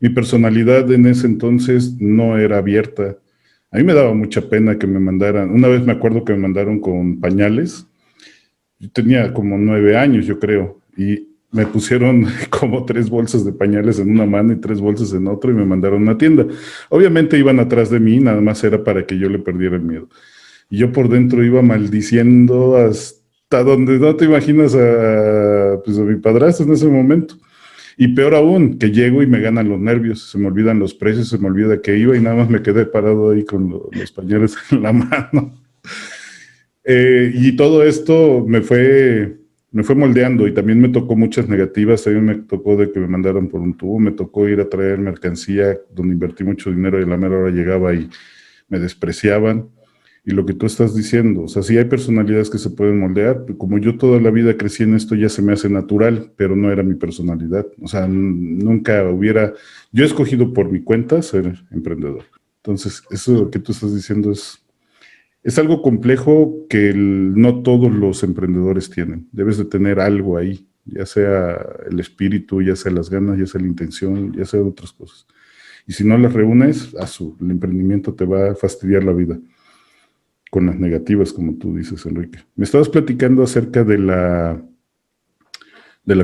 mi personalidad en ese entonces no era abierta. A mí me daba mucha pena que me mandaran. Una vez me acuerdo que me mandaron con pañales. Yo tenía como 9 años, yo creo, y me pusieron como 3 bolsas de pañales en una mano y 3 bolsas en otra y me mandaron a una tienda. Obviamente iban atrás de mí, nada más era para que yo le perdiera el miedo. Y yo por dentro iba maldiciendo hasta donde no te imaginas pues a mi padrastro en ese momento. Y peor aún, que llego y me ganan los nervios, se me olvidan los precios, se me olvida que iba y nada más me quedé parado ahí con los pañales en la mano. Y todo esto me fue moldeando y también me tocó muchas negativas. También me tocó de que me mandaron por un tubo, me tocó ir a traer mercancía donde invertí mucho dinero y a la mera hora llegaba y me despreciaban. Y lo que tú estás diciendo, o sea, sí hay personalidades que se pueden moldear, como yo toda la vida crecí en esto ya se me hace natural, pero no era mi personalidad. O sea, nunca hubiera, yo he escogido por mi cuenta ser emprendedor. Entonces, eso que tú estás diciendo es algo complejo que no todos los emprendedores tienen. Debes de tener algo ahí, ya sea el espíritu, ya sea las ganas, ya sea la intención, ya sea otras cosas. Y si no las reúnes, el emprendimiento te va a fastidiar la vida con las negativas, como tú dices, Enrique. Me estabas platicando acerca de la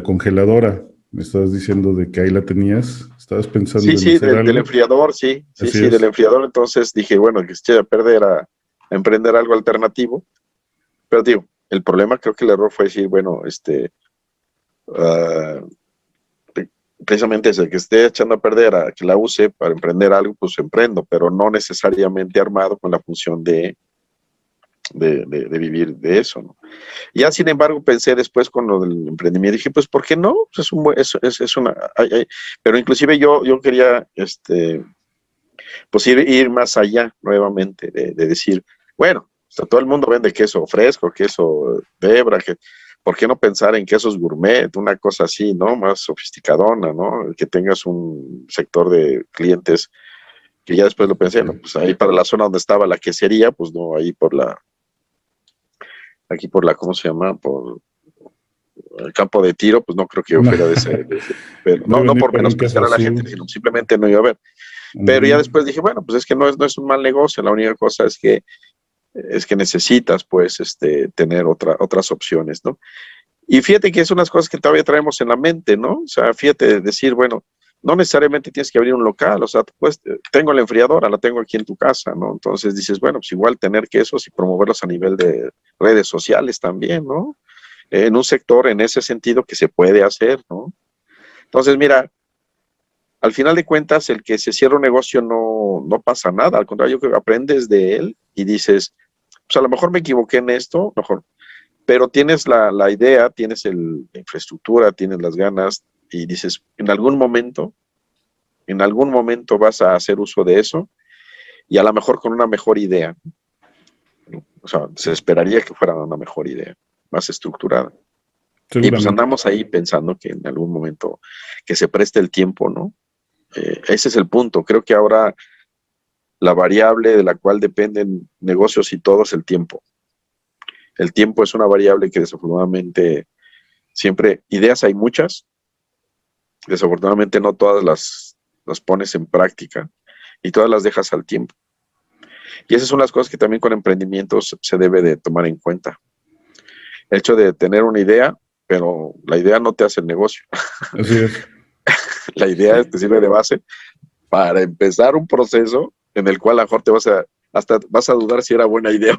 congeladora. Me estabas diciendo de que ahí la tenías. Estabas Sí, pensando en sí, hacer del algo. enfriador, sí, sí, Así sí, del es. enfriador. Entonces dije, bueno, que se eche a perder a emprender algo alternativo. Pero digo, el problema creo que el error fue decir, bueno, ah, precisamente ese, que esté echando a perder a que la use para emprender algo, pues emprendo, pero no necesariamente armado con la función de vivir de eso, ¿no? Ya, sin embargo, pensé después con lo del emprendimiento, dije, pues, ¿por qué no? Pues es una, pero inclusive yo quería, pues ir más allá nuevamente, de decir, bueno, o sea, todo el mundo vende queso fresco, queso de hebra, ¿por qué no pensar en quesos gourmet, una cosa así, ¿no? Más sofisticadona, ¿no? Que tengas un sector de clientes que ya después lo pensé, ¿no? Pues ahí para la zona donde estaba la quesería, pues no, ahí aquí por la, ¿cómo se llama? Por el campo de tiro, pues no creo que yo No, fuera de ese pero no, deben no ir por para un caso menospreciar a la gente, azul. sino simplemente no iba a ver. Pero ya después dije, bueno, pues es que no es un mal negocio, la única cosa es que necesitas, pues, tener otras opciones, ¿no? Y fíjate que es unas cosas que todavía traemos en la mente, ¿no? O sea, fíjate, decir, bueno, no necesariamente tienes que abrir un local, o sea, pues tengo la enfriadora, la tengo aquí en tu casa, ¿no? Entonces dices, bueno, pues igual tener quesos y promoverlos a nivel de redes sociales también, ¿no? En un sector en ese sentido que se puede hacer, ¿no? Entonces, mira, al final de cuentas, el que se cierra un negocio no pasa nada, al contrario, yo creo que aprendes de él y dices, pues a lo mejor me equivoqué en esto, mejor, pero tienes la idea, tienes la infraestructura, tienes las ganas y dices, en algún momento vas a hacer uso de eso y a lo mejor con una mejor idea, ¿no? O sea, se esperaría que fuera una mejor idea, más estructurada. Y pues Seguramente. andamos ahí pensando que en algún momento que se preste el tiempo, ¿no? Ese es el punto. Creo que ahora la variable de la cual dependen negocios y todo es el tiempo. El tiempo es una variable que desafortunadamente siempre, ideas hay muchas, desafortunadamente no todas las pones en práctica y todas las dejas al tiempo. Y esas son las cosas que también con emprendimientos se debe de tomar en cuenta. El hecho de tener una idea, pero la idea no te hace el negocio. Así es. La idea te sirve de base para empezar un proceso en el cual a lo mejor hasta vas a dudar si era buena idea.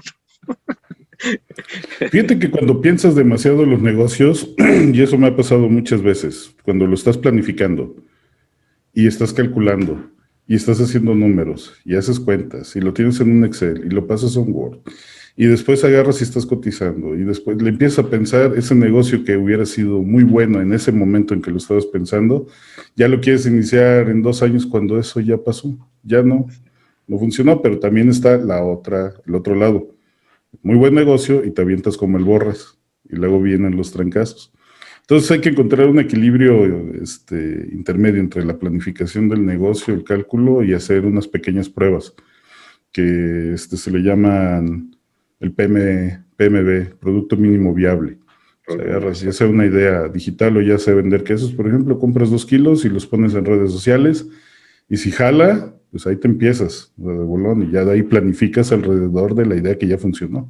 Fíjate que cuando piensas demasiado en los negocios, y eso me ha pasado muchas veces, cuando lo estás planificando y estás calculando y estás haciendo números y haces cuentas y lo tienes en un Excel y lo pasas a un Word y después agarras y estás cotizando y después le empiezas a pensar ese negocio que hubiera sido muy bueno en ese momento en que lo estabas pensando, ya lo quieres iniciar en 2 años cuando eso ya pasó, ya no funcionó, pero también está el otro lado. Muy buen negocio y te avientas como el borras y luego vienen los trancazos. Entonces hay que encontrar un equilibrio intermedio entre la planificación del negocio, el cálculo y hacer unas pequeñas pruebas que se le llaman el PMB, Producto Mínimo Viable. O sea, agarras ya sea una idea digital o ya sea vender quesos, por ejemplo, compras 2 kilos y los pones en redes sociales y si jala, pues ahí te empiezas de bolón y ya de ahí planificas alrededor de la idea que ya funcionó.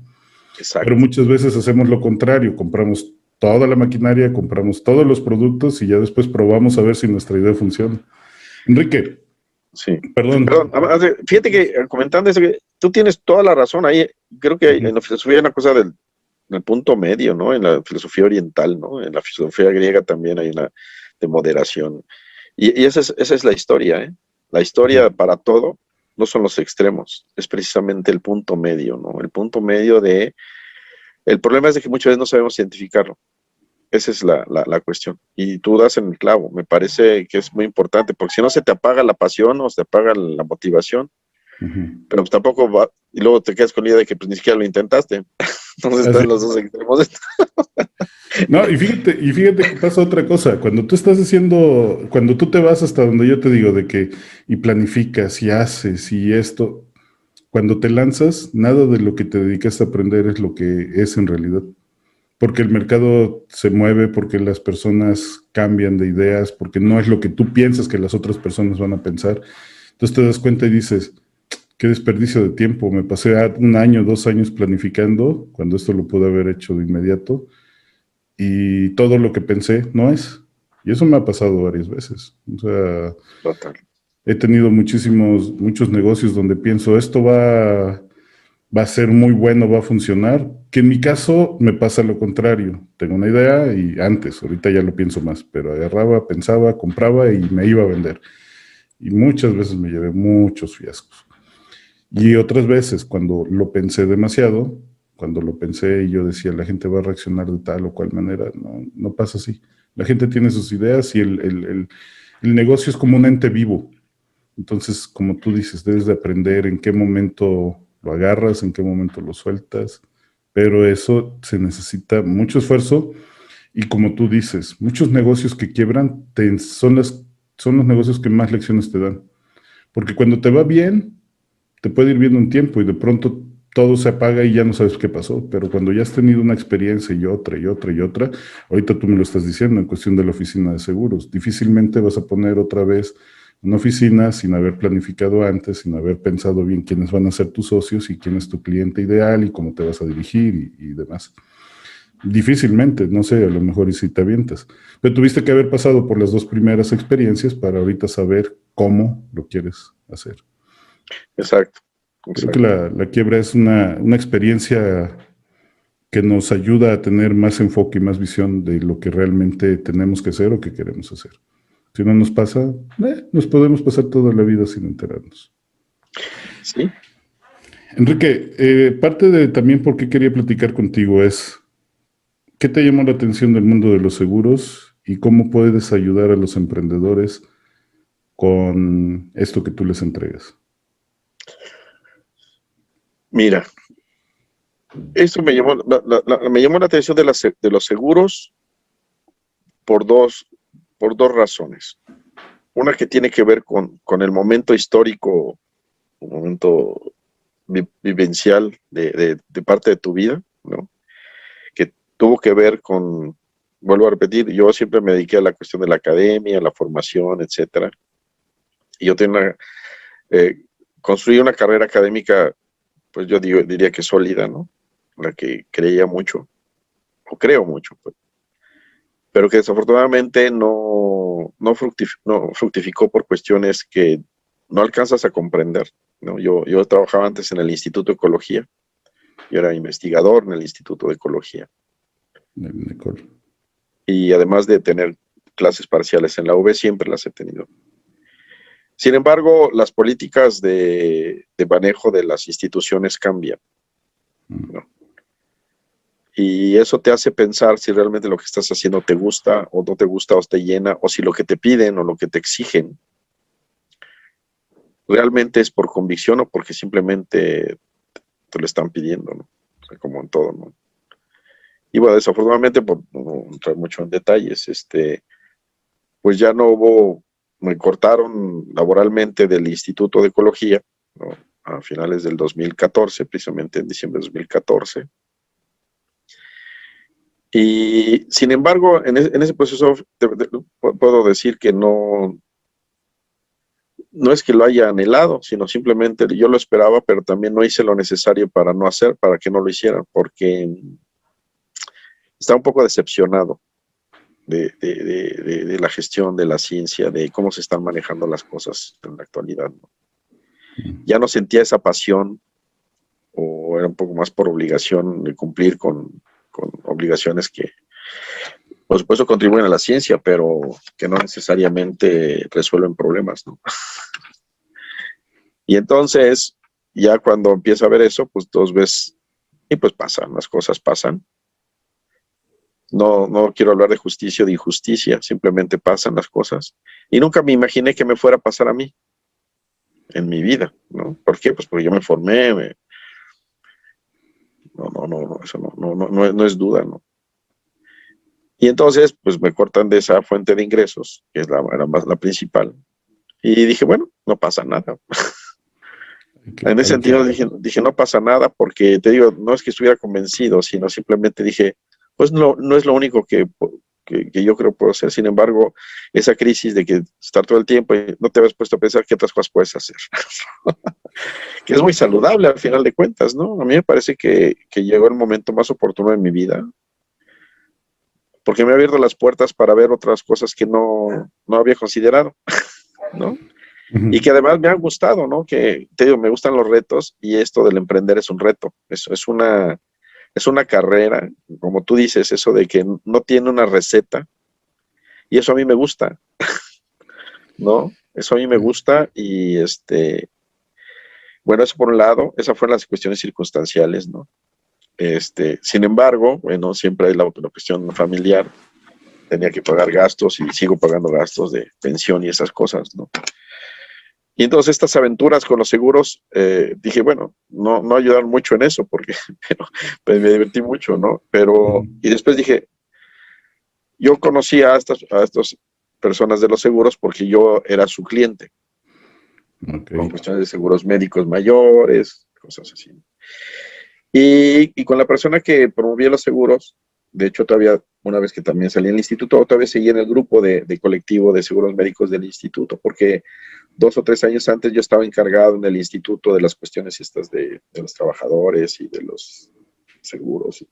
Pero Exacto. muchas veces hacemos lo contrario, compramos toda la maquinaria, compramos todos los productos y ya después probamos a ver si nuestra idea funciona. Enrique, Sí. Perdón, perdón. fíjate que comentando eso, que tú tienes toda la razón ahí. Creo que en la filosofía hay una cosa del punto medio, ¿no? En la filosofía oriental, ¿no? En la filosofía griega también hay una de moderación. Y esa es la historia, ¿eh? La historia para todo no son los extremos, es precisamente el punto medio, ¿no? El punto medio el problema es de que muchas veces no sabemos identificarlo. Esa es la cuestión. Y tú das en el clavo. Me parece que es muy importante, porque si no se te apaga la pasión o se te apaga la motivación, Ujú. pero pues tampoco va, y luego te quedas con la idea de que pues ni siquiera lo intentaste. Entonces Así. están los dos extremos. No, y fíjate que pasa otra cosa. Cuando tú estás haciendo, cuando tú te vas hasta donde yo te digo de que y planificas y haces y esto, cuando te lanzas, nada de lo que te dedicaste a aprender es lo que es en realidad. Porque el mercado se mueve, porque las personas cambian de ideas, porque no es lo que tú piensas que las otras personas van a pensar. Entonces te das cuenta y dices, qué desperdicio de tiempo. Me pasé un año, 2 años planificando, cuando esto lo pude haber hecho de inmediato, y todo lo que pensé no es. Y eso me ha pasado varias veces. O sea, Total. he tenido muchos negocios donde pienso, esto va a ser muy bueno, va a funcionar, que en mi caso me pasa lo contrario. Tengo una idea y antes, ahorita ya lo pienso más, pero agarraba, pensaba, compraba y me iba a vender. Y muchas veces me llevé muchos fiascos. Y otras veces, cuando lo pensé demasiado, cuando lo pensé y yo decía, la gente va a reaccionar de tal o cual manera, no, no pasa así. La gente tiene sus ideas y el negocio es como un ente vivo. Entonces, como tú dices, debes de aprender en qué momento lo agarras, en qué momento lo sueltas, pero eso se necesita mucho esfuerzo y como tú dices, muchos negocios que quiebran son los negocios que más lecciones te dan. Porque cuando te va bien, te puede ir bien un tiempo y de pronto todo se apaga y ya no sabes qué pasó, pero cuando ya has tenido una experiencia y otra y otra y otra, ahorita tú me lo estás diciendo en cuestión de la oficina de seguros, difícilmente vas a poner otra vez una oficina sin haber planificado antes, sin haber pensado bien quiénes van a ser tus socios y quién es tu cliente ideal y cómo te vas a dirigir y demás. Difícilmente, no sé, a lo mejor y si te avientas, pero tuviste que haber pasado por las dos primeras experiencias para ahorita saber cómo lo quieres hacer. Exacto, Creo que exacto. la quiebra es una experiencia que nos ayuda a tener más enfoque y más visión de lo que realmente tenemos que hacer o que queremos hacer. Si no nos pasa, nos podemos pasar toda la vida sin enterarnos. Sí, Enrique, parte de también por qué quería platicar contigo es, ¿qué te llamó la atención del mundo de los seguros y cómo puedes ayudar a los emprendedores con esto que tú les entregas? mira, esto me llamó la atención de los seguros por por dos razones. Una que tiene que ver con el momento histórico, un momento vivencial de parte de tu vida, ¿no? Que tuvo que ver con, vuelvo a repetir, yo siempre me dediqué a la cuestión de la academia, la formación, etcétera. Y yo eh, construí una carrera académica, pues yo diría que sólida, ¿no? La que creía mucho, o creo mucho, pues, pero que desafortunadamente no fructificó por cuestiones que no alcanzas a comprender, ¿no? Yo trabajaba antes en el Instituto de Ecología, yo era investigador en el Instituto de Ecología, Nicole. y además de tener clases parciales en la UV, siempre las he tenido. Sin embargo, las políticas de manejo de las instituciones cambian, ¿no? Y eso te hace pensar si realmente lo que estás haciendo te gusta o no te gusta o te llena, o si lo que te piden o lo que te exigen realmente es por convicción o porque simplemente te lo están pidiendo, ¿no? O sea, como en todo, ¿no? Y bueno, desafortunadamente, por no entrar mucho en detalles, pues ya no hubo, me cortaron laboralmente del Instituto de Ecología, ¿no? A finales del 2014, precisamente en diciembre de 2014. Y sin embargo, en ese proceso puedo decir que no es que lo haya anhelado, sino simplemente yo lo esperaba, pero también no hice lo necesario para no hacer, para que no lo hicieran, porque estaba un poco decepcionado de la gestión de la ciencia, de cómo se están manejando las cosas en la actualidad, ¿no? Ya no sentía esa pasión, o era un poco más por obligación de cumplir con obligaciones que, por supuesto, contribuyen a la ciencia, pero que no necesariamente resuelven problemas, ¿no? Y entonces, ya cuando empiezo a ver eso, pues dos veces, y pues pasan, las cosas pasan. No quiero hablar de justicia o de injusticia, simplemente pasan las cosas. Y nunca me imaginé que me fuera a pasar a mí. en mi vida, ¿no? ¿Por qué? Pues porque yo me formé, eso no es duda, ¿no? Y entonces, pues me cortan de esa fuente de ingresos, que es era más la principal, y dije, bueno, no pasa nada. En ese sentido dije, no pasa nada, porque te digo, no es que estuviera convencido, sino simplemente dije, pues no es lo único que yo creo puedo hacer. Sin embargo, esa crisis de que estar todo el tiempo y no te habías puesto a pensar qué otras cosas puedes hacer, que es muy saludable al final de cuentas, ¿no? A mí me parece que llegó el momento más oportuno de mi vida, porque me ha abierto las puertas para ver otras cosas que no había considerado, ¿no? Y que además me han gustado, ¿no? Que te digo, me gustan los retos y esto del emprender es un reto, es una carrera, como tú dices, eso de que no tiene una receta y eso a mí me gusta, ¿no? Eso a mí me gusta y bueno, eso por un lado, esas fueron las cuestiones circunstanciales, ¿no? Sin embargo, bueno, siempre hay la cuestión familiar, tenía que pagar gastos y sigo pagando gastos de pensión y esas cosas, ¿no? Y entonces estas aventuras con los seguros, dije, bueno, no ayudaron mucho en eso, porque pero, pues me divertí mucho, ¿no? Pero, y después dije, yo conocí a estas personas de los seguros porque yo era su cliente, con cuestiones de seguros médicos mayores, cosas así. Y con la persona que promovía los seguros, de hecho todavía, una vez que también salí en el instituto, todavía seguí en el grupo de colectivo de seguros médicos del instituto, porque 2 o 3 años antes yo estaba encargado en el instituto de las cuestiones estas de los trabajadores y de los seguros.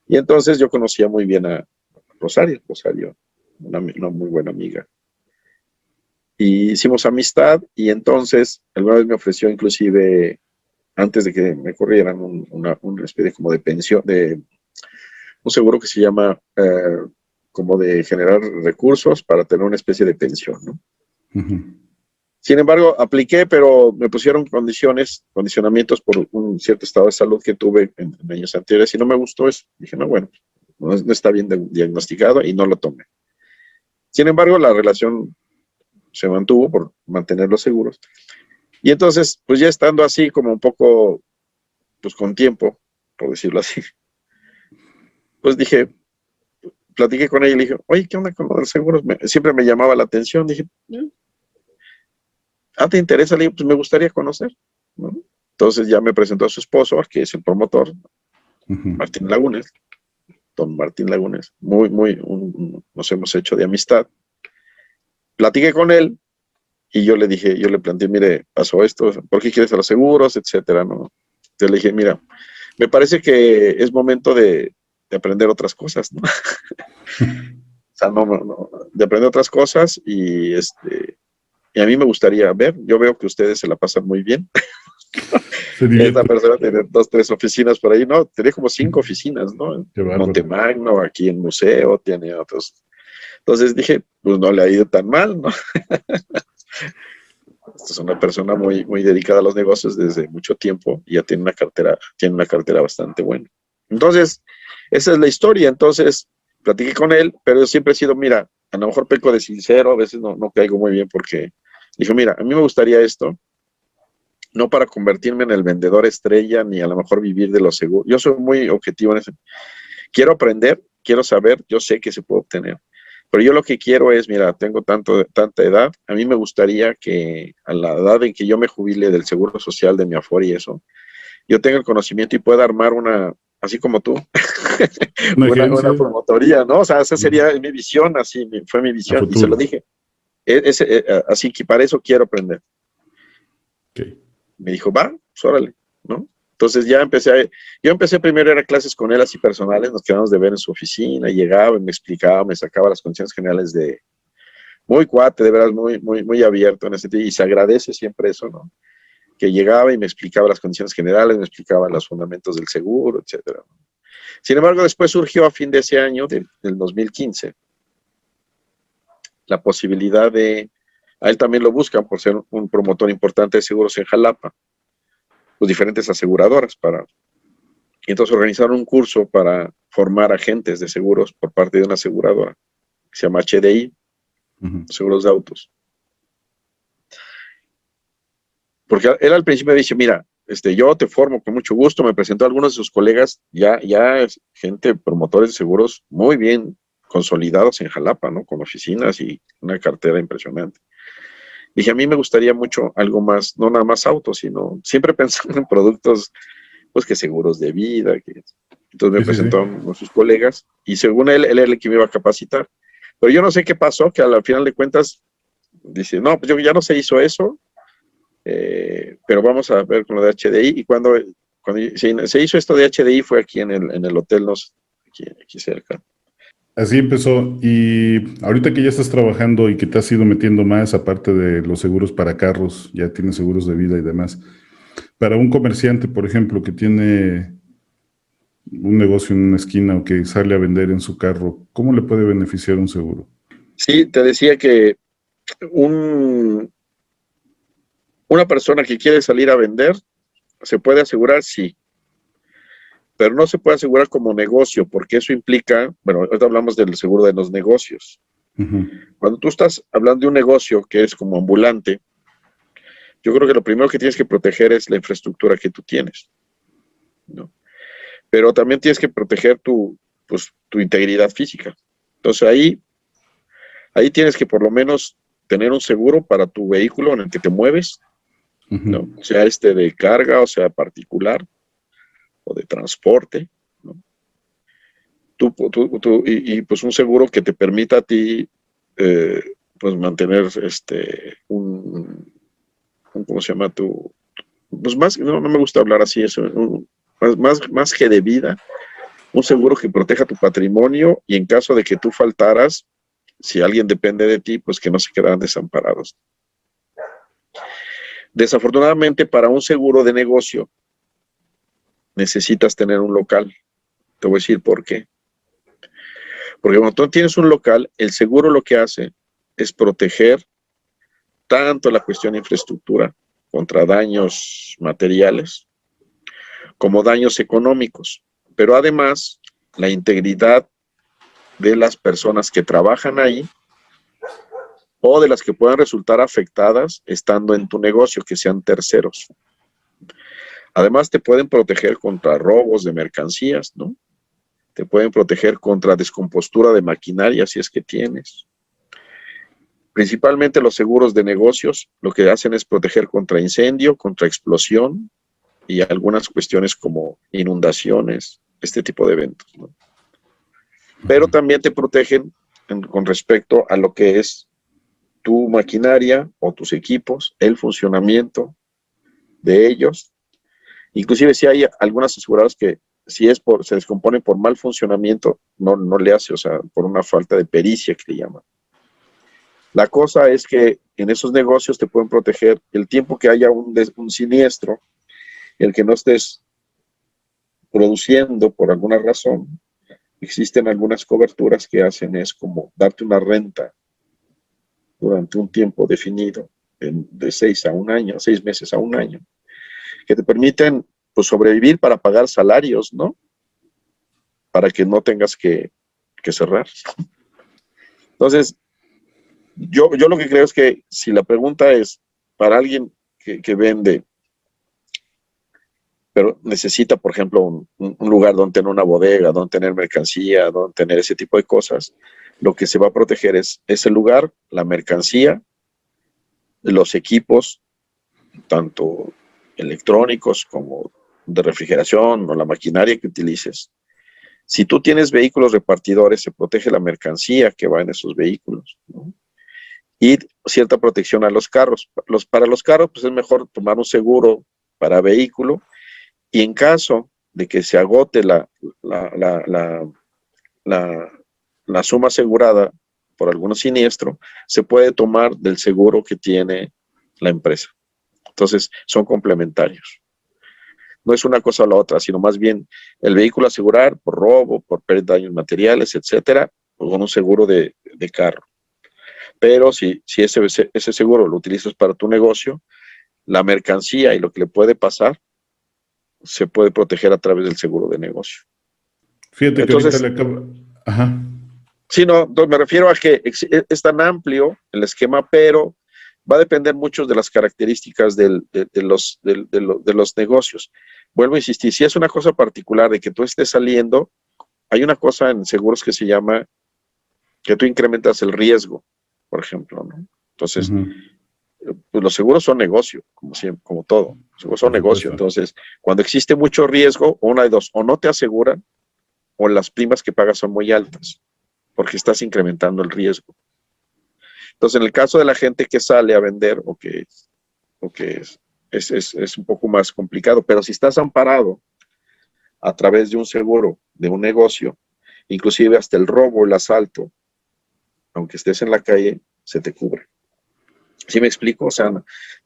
Y entonces yo conocía muy bien a Rosario, una muy buena amiga. Y hicimos amistad y entonces alguna vez me ofreció inclusive, antes de que me corrieran, una especie como de pensión, de un seguro que se llama como de generar recursos para tener una especie de pensión, ¿no? Sin embargo, apliqué, pero me pusieron condicionamientos por un cierto estado de salud que tuve en años anteriores y no me gustó eso. Dije, no, bueno, no está bien diagnosticado y no lo tomé. Sin embargo, la relación se mantuvo por mantener los seguros. Y entonces, pues ya estando así como un poco, pues con tiempo, por decirlo así, pues dije, platiqué con ella y le dije, oye, ¿qué onda con lo de los seguros? Siempre me llamaba la atención. Dije, ¿te interesa? Le dije, pues me gustaría conocer, ¿no? Entonces ya me presentó a su esposo, que es el promotor, Martín Lagunes, don Martín Lagunes, nos hemos hecho de amistad. Platiqué con él y yo le planteé, mire, pasó esto, ¿por qué quieres a los seguros? Etcétera, ¿no? Entonces le dije, mira, me parece que es momento de aprender otras cosas, ¿no? O sea, de aprender otras cosas y a mí me gustaría ver, yo veo que ustedes se la pasan muy bien. Esta persona tiene 2, 3 oficinas por ahí, ¿no? Tenía como 5 oficinas, ¿no? En Montemagno, aquí en Museo, tiene otros. Entonces dije, pues no le ha ido tan mal, ¿no? Esta es una persona muy dedicada a los negocios desde mucho tiempo y ya tiene una cartera bastante buena. Entonces, esa es la historia. Entonces, platiqué con él, pero yo siempre he sido, mira, a lo mejor peco de sincero, a veces no caigo muy bien porque dije, mira, a mí me gustaría esto, no para convertirme en el vendedor estrella, ni a lo mejor vivir de lo seguro. Yo soy muy objetivo en eso. Quiero aprender, quiero saber, yo sé que se puede obtener. Pero yo lo que quiero es, mira, tengo tanta edad, a mí me gustaría que a la edad en que yo me jubile del seguro social, de mi Afore y eso, yo tenga el conocimiento y pueda armar así como tú, una promotoría, ¿no? O sea, esa sería mi visión, así fue mi visión, y se lo dije. Así que para eso quiero aprender. Okay. Me dijo, va, pues órale, ¿no? Entonces yo empecé primero, era clases con él así personales, nos quedamos de ver en su oficina, llegaba y me explicaba, me sacaba las condiciones generales muy cuate, de veras, muy abierto en ese sentido, y se agradece siempre eso, ¿no? Que llegaba y me explicaba las condiciones generales, me explicaba los fundamentos del seguro, etcétera. Sin embargo, después surgió a fin de ese año, del 2015, la posibilidad a él también lo buscan por ser un promotor importante de seguros en Jalapa, pues diferentes aseguradoras y entonces organizaron un curso para formar agentes de seguros por parte de una aseguradora que se llama HDI, Seguros de Autos. porque él al principio me dice, mira, yo te formo con mucho gusto, me presentó a algunos de sus colegas, ya es gente, promotores de seguros muy bien consolidados en Jalapa, ¿no? Con oficinas y una cartera impresionante. Dije, a mí me gustaría mucho algo más, no nada más autos, sino siempre pensando en productos, pues que seguros de vida. Entonces me Sí, sí, sí. presentó a sus colegas y según él era el que me iba a capacitar. Pero yo no sé qué pasó, que al final de cuentas dice, no, pues yo ya no se hizo eso, pero vamos a ver con lo de HDI. Y cuando se hizo esto de HDI fue aquí en el hotel, aquí cerca. Así empezó. Y ahorita que ya estás trabajando y que te has ido metiendo más, aparte de los seguros para carros, ya tienes seguros de vida y demás. Para un comerciante, por ejemplo, que tiene un negocio en una esquina o que sale a vender en su carro, ¿cómo le puede beneficiar un seguro? Sí, te decía que un, una persona que quiere salir a vender, ¿se puede asegurar? Sí, pero no se puede asegurar como negocio, porque eso implica, bueno, ahorita hablamos del seguro de los negocios. Ujú. Cuando tú estás hablando de un negocio que es como ambulante, yo creo que lo primero que tienes que proteger es la infraestructura que tú tienes, ¿no? Pero también tienes que proteger pues, tu integridad física. Entonces ahí tienes que por lo menos tener un seguro para tu vehículo en el que te mueves, ¿no? Ujú. Sea de carga o sea particular o de transporte, ¿no? Pues un seguro que te permita a ti pues mantener ¿cómo se llama? Pues más, no me gusta hablar así, eso, más que de vida, un seguro que proteja tu patrimonio y en caso de que tú faltaras, si alguien depende de ti, pues que no se quedaran desamparados. Desafortunadamente, para un seguro de negocio, necesitas tener un local. Te voy a decir por qué. Porque cuando tú tienes un local, el seguro lo que hace es proteger tanto la cuestión de infraestructura contra daños materiales como daños económicos, pero además la integridad de las personas que trabajan ahí o de las que puedan resultar afectadas estando en tu negocio, que sean terceros. Además, te pueden proteger contra robos de mercancías, ¿no? Te pueden proteger contra descompostura de maquinaria si es que tienes. Principalmente los seguros de negocios lo que hacen es proteger contra incendio, contra explosión y algunas cuestiones como inundaciones, este tipo de eventos, ¿no? Pero también te protegen con respecto a lo que es tu maquinaria o tus equipos, el funcionamiento de ellos. Inclusive si hay algunas aseguradoras que si se descomponen por mal funcionamiento, no le hace, o sea, por una falta de pericia que le llaman. La cosa es que en esos negocios te pueden proteger el tiempo que haya un siniestro, el que no estés produciendo por alguna razón. Existen algunas coberturas que hacen es como darte una renta durante un tiempo definido, de 6 a 1 año, 6 meses a 1 año, que te permiten pues, sobrevivir para pagar salarios, ¿no? Para que no tengas que cerrar. Entonces, yo lo que creo es que si la pregunta es para alguien que vende, pero necesita, por ejemplo, un lugar donde tener una bodega, donde tener mercancía, donde tener ese tipo de cosas, lo que se va a proteger es ese lugar, la mercancía, los equipos, tanto electrónicos como de refrigeración o la maquinaria que utilices. Si tú tienes vehículos repartidores, se protege la mercancía que va en esos vehículos, ¿no? Y cierta protección a los carros. Para los carros, pues es mejor tomar un seguro para vehículo y en caso de que se agote la suma asegurada por algún siniestro, se puede tomar del seguro que tiene la empresa. Entonces, son complementarios. No es una cosa o la otra, sino más bien el vehículo asegurar por robo, por pérdida de daños materiales, etcétera, o con un seguro de carro. Pero si ese seguro lo utilizas para tu negocio, la mercancía y lo que le puede pasar se puede proteger a través del seguro de negocio. Fíjate que ahorita Entonces, le acabo... Ajá. sí, no, me refiero a que es tan amplio el esquema, pero Va a depender mucho de las características de los negocios. Vuelvo a insistir, si es una cosa particular de que tú estés saliendo, hay una cosa en seguros que se llama que tú incrementas el riesgo, por ejemplo, ¿no? Entonces, pues los seguros son negocio, como siempre, como todo. Los seguros son negocio. Entonces, cuando existe mucho riesgo, una de dos, o no te aseguran, o las primas que pagas son muy altas, porque estás incrementando el riesgo. Entonces, en el caso de la gente que sale a vender, es un poco más complicado, pero si estás amparado a través de un seguro, de un negocio, inclusive hasta el robo, el asalto, aunque estés en la calle, se te cubre. ¿Sí me explico? O sea,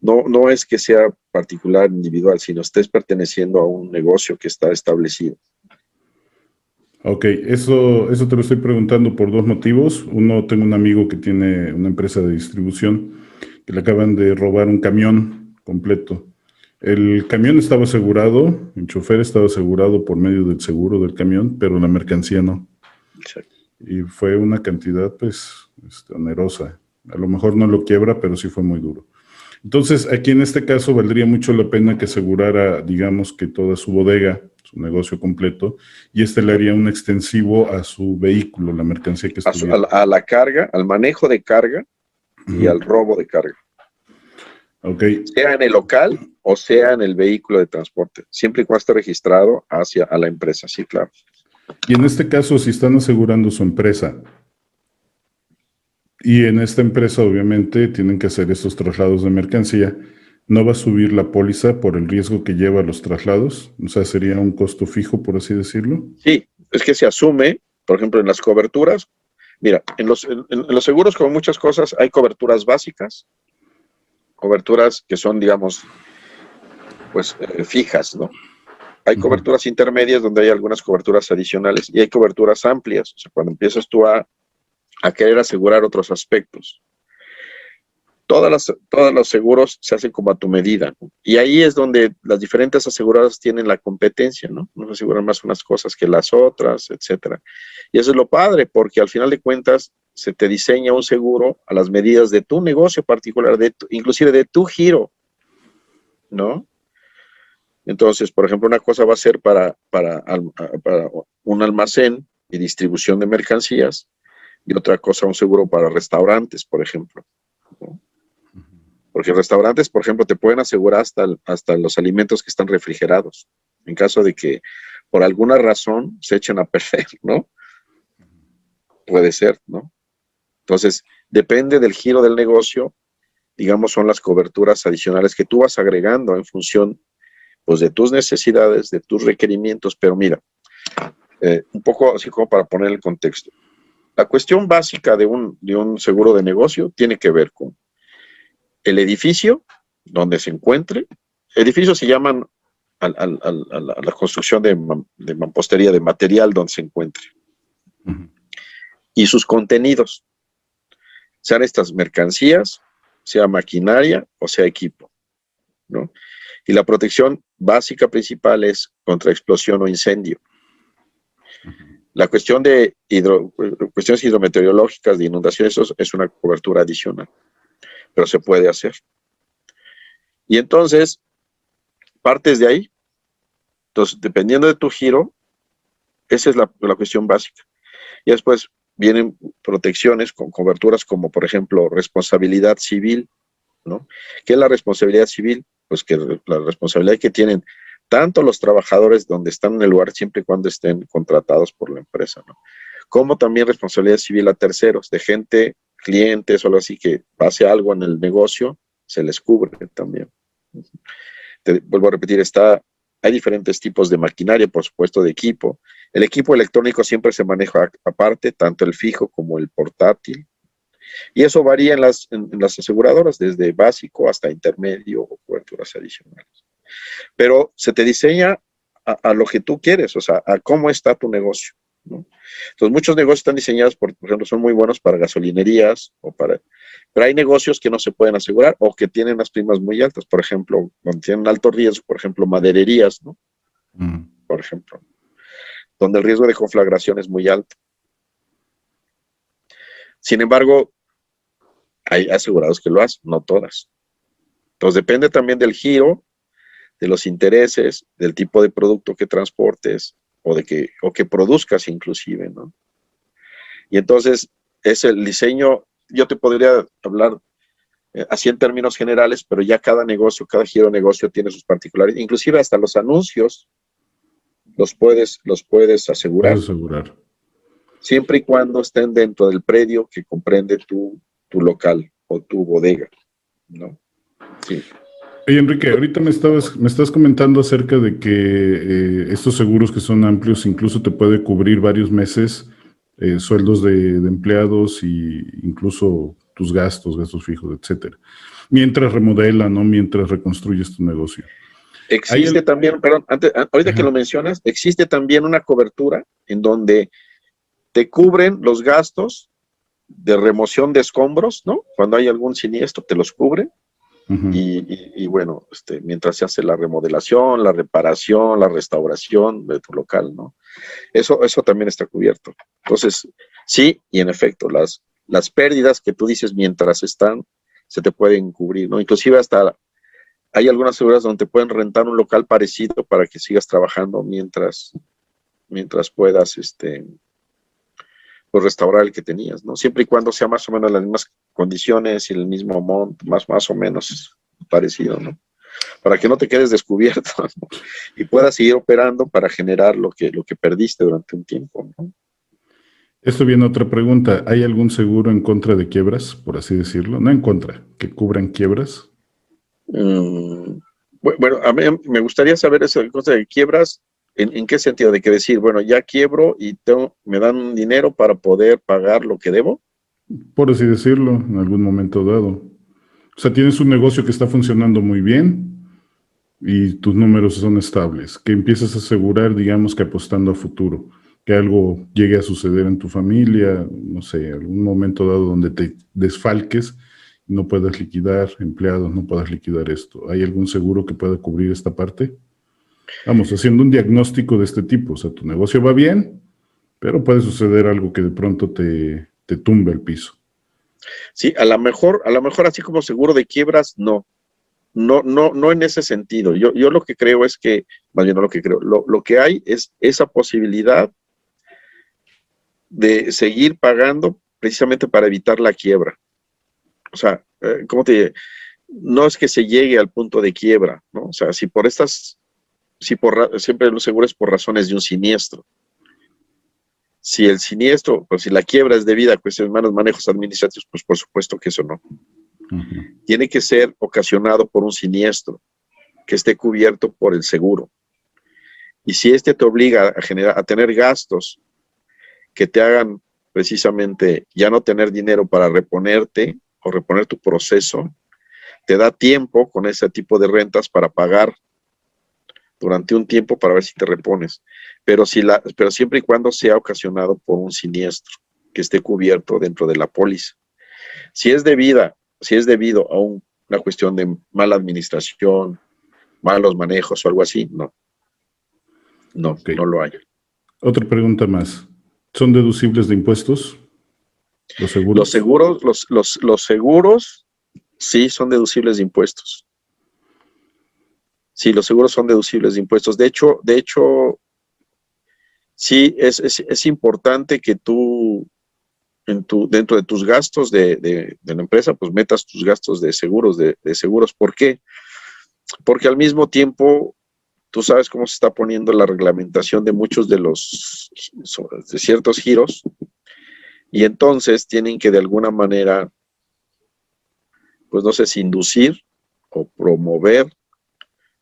no es que sea particular, individual, sino estés perteneciendo a un negocio que está establecido. Ok, eso te lo estoy preguntando por dos motivos. Uno, tengo un amigo que tiene una empresa de distribución que le acaban de robar un camión completo. El camión estaba asegurado, el chofer estaba asegurado por medio del seguro del camión, pero la mercancía no. Exacto. Y fue una cantidad, pues, onerosa. A lo mejor no lo quiebra, pero sí fue muy duro. Entonces, aquí en este caso valdría mucho la pena que asegurara, digamos, que toda su bodega, su negocio completo, y le haría un extensivo a su vehículo, la mercancía que estuviera. A la carga, al manejo de carga y al robo de carga. Okay. Sea en el local o sea en el vehículo de transporte, siempre y cuando esté registrado a la empresa, sí, claro. Y en este caso, si están asegurando su empresa, y en esta empresa obviamente tienen que hacer estos traslados de mercancía, ¿no va a subir la póliza por el riesgo que lleva los traslados? O sea, ¿sería un costo fijo, por así decirlo? Sí, es que se asume, por ejemplo, en las coberturas. Mira, en los seguros, como muchas cosas, hay coberturas básicas, coberturas que son, digamos, pues fijas, ¿no? Hay coberturas intermedias donde hay algunas coberturas adicionales y hay coberturas amplias, o sea, cuando empiezas tú a querer asegurar otros aspectos. Todos los seguros se hacen como a tu medida, ¿no? Y ahí es donde las diferentes aseguradoras tienen la competencia, ¿no? Nos aseguran más unas cosas que las otras, etcétera. Y eso es lo padre, porque al final de cuentas se te diseña un seguro a las medidas de tu negocio particular, inclusive de tu giro, ¿no? Entonces, por ejemplo, una cosa va a ser para un almacén y distribución de mercancías y otra cosa un seguro para restaurantes, por ejemplo, ¿no? Porque restaurantes, por ejemplo, te pueden asegurar hasta los alimentos que están refrigerados, en caso de que por alguna razón se echen a perder, ¿no? Puede ser, ¿no? Entonces, depende del giro del negocio, digamos, son las coberturas adicionales que tú vas agregando en función, pues, de tus necesidades, de tus requerimientos, pero mira, un poco así como para poner el contexto. La cuestión básica de un seguro de negocio tiene que ver con el edificio donde se encuentre. Edificios se llaman a la construcción de mampostería, de material donde se encuentre. Y sus contenidos, sean estas mercancías, sea maquinaria o sea equipo, ¿no? Y la protección básica principal es contra explosión o incendio. La cuestión de cuestiones hidrometeorológicas, de inundaciones, eso es una cobertura adicional, pero se puede hacer. Y entonces, partes de ahí. Entonces, dependiendo de tu giro, esa es la cuestión básica. Y después vienen protecciones con coberturas como, por ejemplo, responsabilidad civil, ¿no? ¿Qué es la responsabilidad civil? Pues que la responsabilidad que tienen tanto los trabajadores donde están en el lugar, siempre y cuando estén contratados por la empresa, ¿no? Como también responsabilidad civil a terceros, de gente, clientes o algo así, que pase algo en el negocio, se les cubre también. Te vuelvo a repetir, hay diferentes tipos de maquinaria, por supuesto, de equipo. El equipo electrónico siempre se maneja aparte, tanto el fijo como el portátil. Y eso varía en las aseguradoras, desde básico hasta intermedio o coberturas adicionales. Pero se te diseña a lo que tú quieres, o sea, a cómo está tu negocio, ¿no? Entonces, muchos negocios están diseñados, por ejemplo, son muy buenos para gasolinerías, pero hay negocios que no se pueden asegurar o que tienen las primas muy altas, por ejemplo, donde tienen alto riesgo, por ejemplo, madererías, ¿no? Por ejemplo, donde el riesgo de conflagración es muy alto. Sin embargo, Hay asegurados que lo hacen, no todas. Entonces depende también del giro, de los intereses, del tipo de producto que transportes o que produzcas inclusive, ¿no? Y entonces es el diseño, yo te podría hablar así en términos generales, pero ya cada negocio, cada giro de negocio tiene sus particularidades, inclusive hasta los anuncios los puedes asegurar, Puedes asegurar. siempre y cuando estén dentro del predio que comprende tu local o tu bodega, ¿no? Sí. Oye, Enrique, ahorita me estás comentando acerca de que estos seguros que son amplios incluso te puede cubrir varios meses, sueldos de empleados y incluso tus gastos fijos, etcétera. Mientras remodela, ¿no? Mientras reconstruyes tu negocio. Hay Existe el... también, perdón, ahorita que Ajá. lo mencionas, existe también una cobertura en donde te cubren los gastos de remoción de escombros, ¿no? Cuando hay algún siniestro, te los cubren. Ujú. Y bueno, mientras se hace la remodelación, la reparación, la restauración de tu local, ¿no? Eso también está cubierto. Entonces, sí, y en efecto, las pérdidas que tú dices mientras están, se te pueden cubrir, ¿no? Inclusive hasta hay algunas seguridades donde te pueden rentar un local parecido para que sigas trabajando mientras puedas, pues restaurar el que tenías, ¿no? Siempre y cuando sea más o menos las mismas condiciones y el mismo monto, más o menos parecido, ¿no? Para que no te quedes descubierto, ¿no? Y puedas seguir operando para generar lo que perdiste durante un tiempo, ¿no? Esto viene otra pregunta. ¿Hay algún seguro en contra de quiebras, por así decirlo? No en contra, que cubran quiebras. Mm, bueno, a mí me gustaría saber esa cosa de quiebras, ¿en qué sentido? De que decir, bueno, ya quiebro y me dan dinero para poder pagar lo que debo. Por así decirlo, en algún momento dado. O sea, tienes un negocio que está funcionando muy bien y tus números son estables, que empiezas a asegurar, digamos que apostando a futuro, que algo llegue a suceder en tu familia, no sé, algún momento dado donde te desfalques y no puedas liquidar empleados, no puedas liquidar esto. ¿Hay algún seguro que pueda cubrir esta parte? Vamos, haciendo un diagnóstico de este tipo, o sea, tu negocio va bien, pero puede suceder algo que de pronto te tumbe el piso. Sí, a lo mejor así como seguro de quiebras, no. No en ese sentido. Yo lo que creo es que, más bien no lo que creo, lo que hay es esa posibilidad de seguir pagando precisamente para evitar la quiebra. O sea, ¿cómo te diré? No es que se llegue al punto de quiebra, ¿no? O sea, siempre lo seguro es por razones de un siniestro. Si el siniestro, pues si la quiebra es debida a cuestiones de malos manejos administrativos, pues por supuesto que eso no. Ujú. Tiene que ser ocasionado por un siniestro que esté cubierto por el seguro. Y si este te obliga a tener gastos que te hagan precisamente ya no tener dinero para reponerte o reponer tu proceso, te da tiempo con ese tipo de rentas para pagar durante un tiempo para ver si te repones. Pero siempre y cuando sea ocasionado por un siniestro que esté cubierto dentro de la póliza. Si es debido a una cuestión de mala administración, malos manejos o algo así, Ok. no lo hay. Otra pregunta más. ¿Son deducibles de impuestos los seguros? Los seguros sí son deducibles de impuestos. Sí, los seguros son deducibles de impuestos. De hecho, sí es importante que tú dentro de tus gastos de la empresa, pues metas tus gastos de seguros, de seguros. ¿Por qué? Porque al mismo tiempo, tú sabes cómo se está poniendo la reglamentación de muchos de ciertos giros, y entonces tienen que de alguna manera, pues no sé si inducir o promover,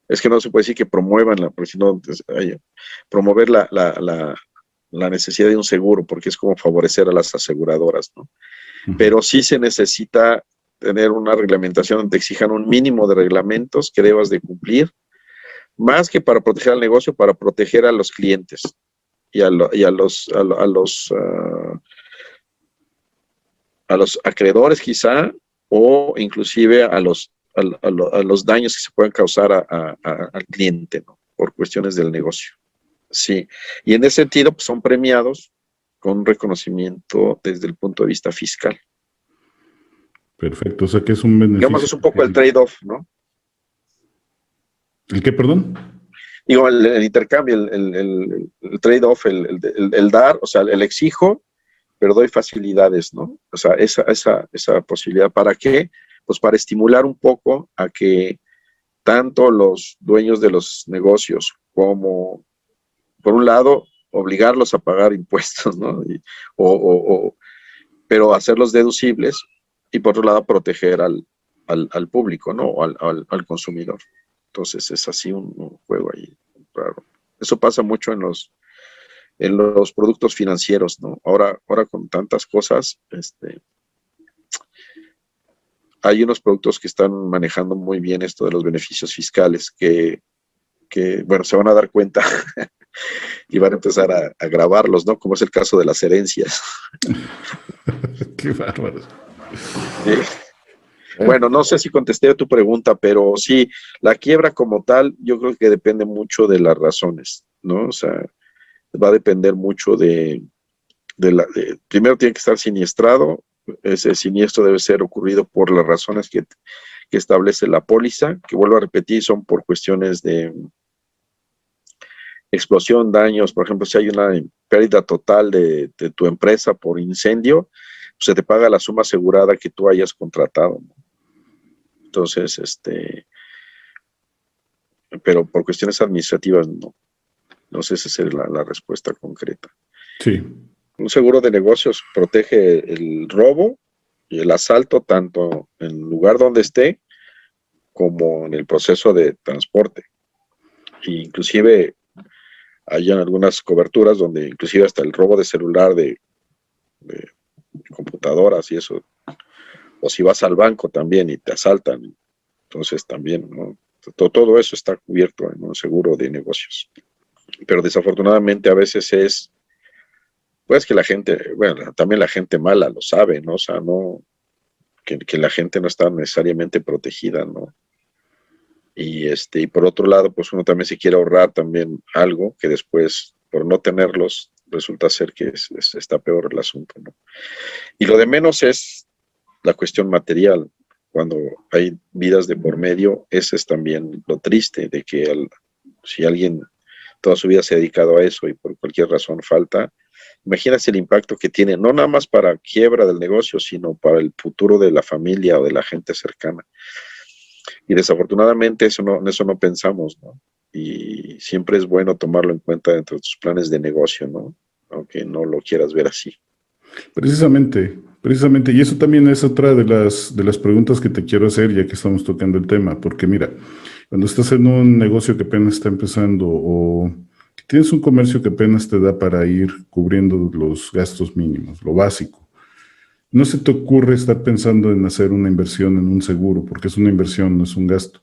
es que no se puede decir que promuevan, porque si no, promover la necesidad de un seguro, porque es como favorecer a las aseguradoras, ¿no? Ujú. Pero sí se necesita tener una reglamentación donde te exijan un mínimo de reglamentos que debas de cumplir, más que para proteger al negocio, para proteger a los clientes y a los acreedores quizá, o inclusive a los daños que se pueden causar al cliente, ¿no? Por cuestiones del negocio. Sí, y en ese sentido pues, son premiados con un reconocimiento desde el punto de vista fiscal. Perfecto, o sea que es un beneficio. Digamos, es un poco el trade-off, ¿no? ¿El qué, perdón? Digo, el intercambio, el trade-off, el dar, o sea, el exijo, pero doy facilidades, ¿no? O sea, esa posibilidad. ¿Para qué? Pues para estimular un poco a que tanto los dueños de los negocios como, por un lado, obligarlos a pagar impuestos, ¿no? Pero hacerlos deducibles y por otro lado proteger al público, ¿no? O al consumidor. Entonces es así un juego ahí raro. Eso pasa mucho en los productos financieros, ¿no? Ahora con tantas cosas, hay unos productos que están manejando muy bien esto de los beneficios fiscales que bueno, se van a dar cuenta y van a empezar a grabarlos, ¿no? Como es el caso de las herencias. Qué bárbaro. Bueno, no sé si contesté a tu pregunta, pero sí, la quiebra como tal, yo creo que depende mucho de las razones, ¿no? O sea, va a depender mucho primero tiene que estar siniestrado, ese siniestro debe ser ocurrido por las razones que establece la póliza, que vuelvo a repetir, son por cuestiones de explosión, daños, por ejemplo, si hay una pérdida total de tu empresa por incendio, pues se te paga la suma asegurada que tú hayas contratado, ¿no? Entonces, pero por cuestiones administrativas no sé si esa es la respuesta concreta. Sí. Un seguro de negocios protege el robo y el asalto tanto en el lugar donde esté como en el proceso de transporte. E inclusive hay algunas coberturas donde inclusive hasta el robo de celular, de computadoras y eso, o si vas al banco también y te asaltan, entonces también, ¿no? Todo eso está cubierto en un seguro de negocios. Pero desafortunadamente a veces pues que la gente, bueno, también la gente mala lo sabe, ¿no? O sea, que la gente no está necesariamente protegida, ¿no? Y por otro lado, pues uno también se quiere ahorrar también algo que después, por no tenerlos, resulta ser que está peor el asunto, ¿no? Y lo de menos es la cuestión material. Cuando hay vidas de por medio, ese es también lo triste, de que si alguien toda su vida se ha dedicado a eso y por cualquier razón falta, imagínate el impacto que tiene, no nada más para quiebra del negocio, sino para el futuro de la familia o de la gente cercana. Y desafortunadamente eso no pensamos, ¿no? Y siempre es bueno tomarlo en cuenta dentro de tus planes de negocio, ¿no? Aunque no lo quieras ver así. Precisamente, y eso también es otra de las preguntas que te quiero hacer ya que estamos tocando el tema, porque mira, cuando estás en un negocio que apenas está empezando o que tienes un comercio que apenas te da para ir cubriendo los gastos mínimos, lo básico, no se te ocurre estar pensando en hacer una inversión en un seguro, porque es una inversión, no es un gasto.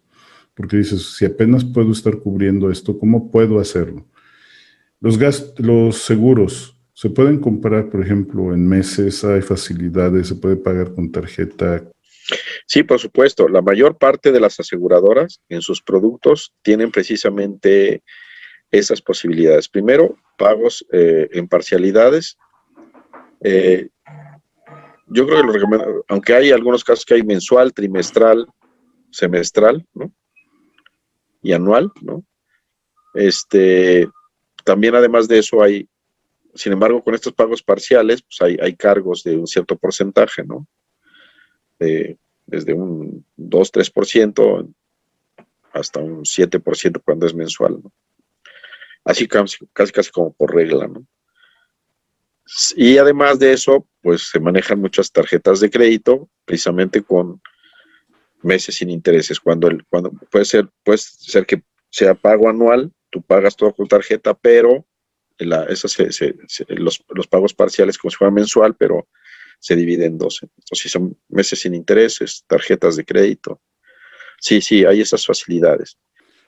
Porque dices, si apenas puedo estar cubriendo esto, ¿cómo puedo hacerlo? Los seguros se pueden comprar, por ejemplo, en meses, hay facilidades, se puede pagar con tarjeta. Sí, por supuesto. La mayor parte de las aseguradoras en sus productos tienen precisamente esas posibilidades. Primero, pagos en parcialidades. Yo creo que lo recomiendo, aunque hay algunos casos que hay mensual, trimestral, semestral, ¿no? Y anual, ¿no? También además de eso sin embargo, con estos pagos parciales, pues hay cargos de un cierto porcentaje, ¿no? Desde un 2-3% hasta un 7% cuando es mensual, ¿no? Así casi como por regla, ¿no? Y además de eso, pues se manejan muchas tarjetas de crédito, precisamente con meses sin intereses. Cuando puede ser que sea pago anual, tú pagas todo con tarjeta, pero los pagos parciales como si fuera mensual, pero se divide en 12. Entonces, si son meses sin intereses, tarjetas de crédito. Sí, hay esas facilidades.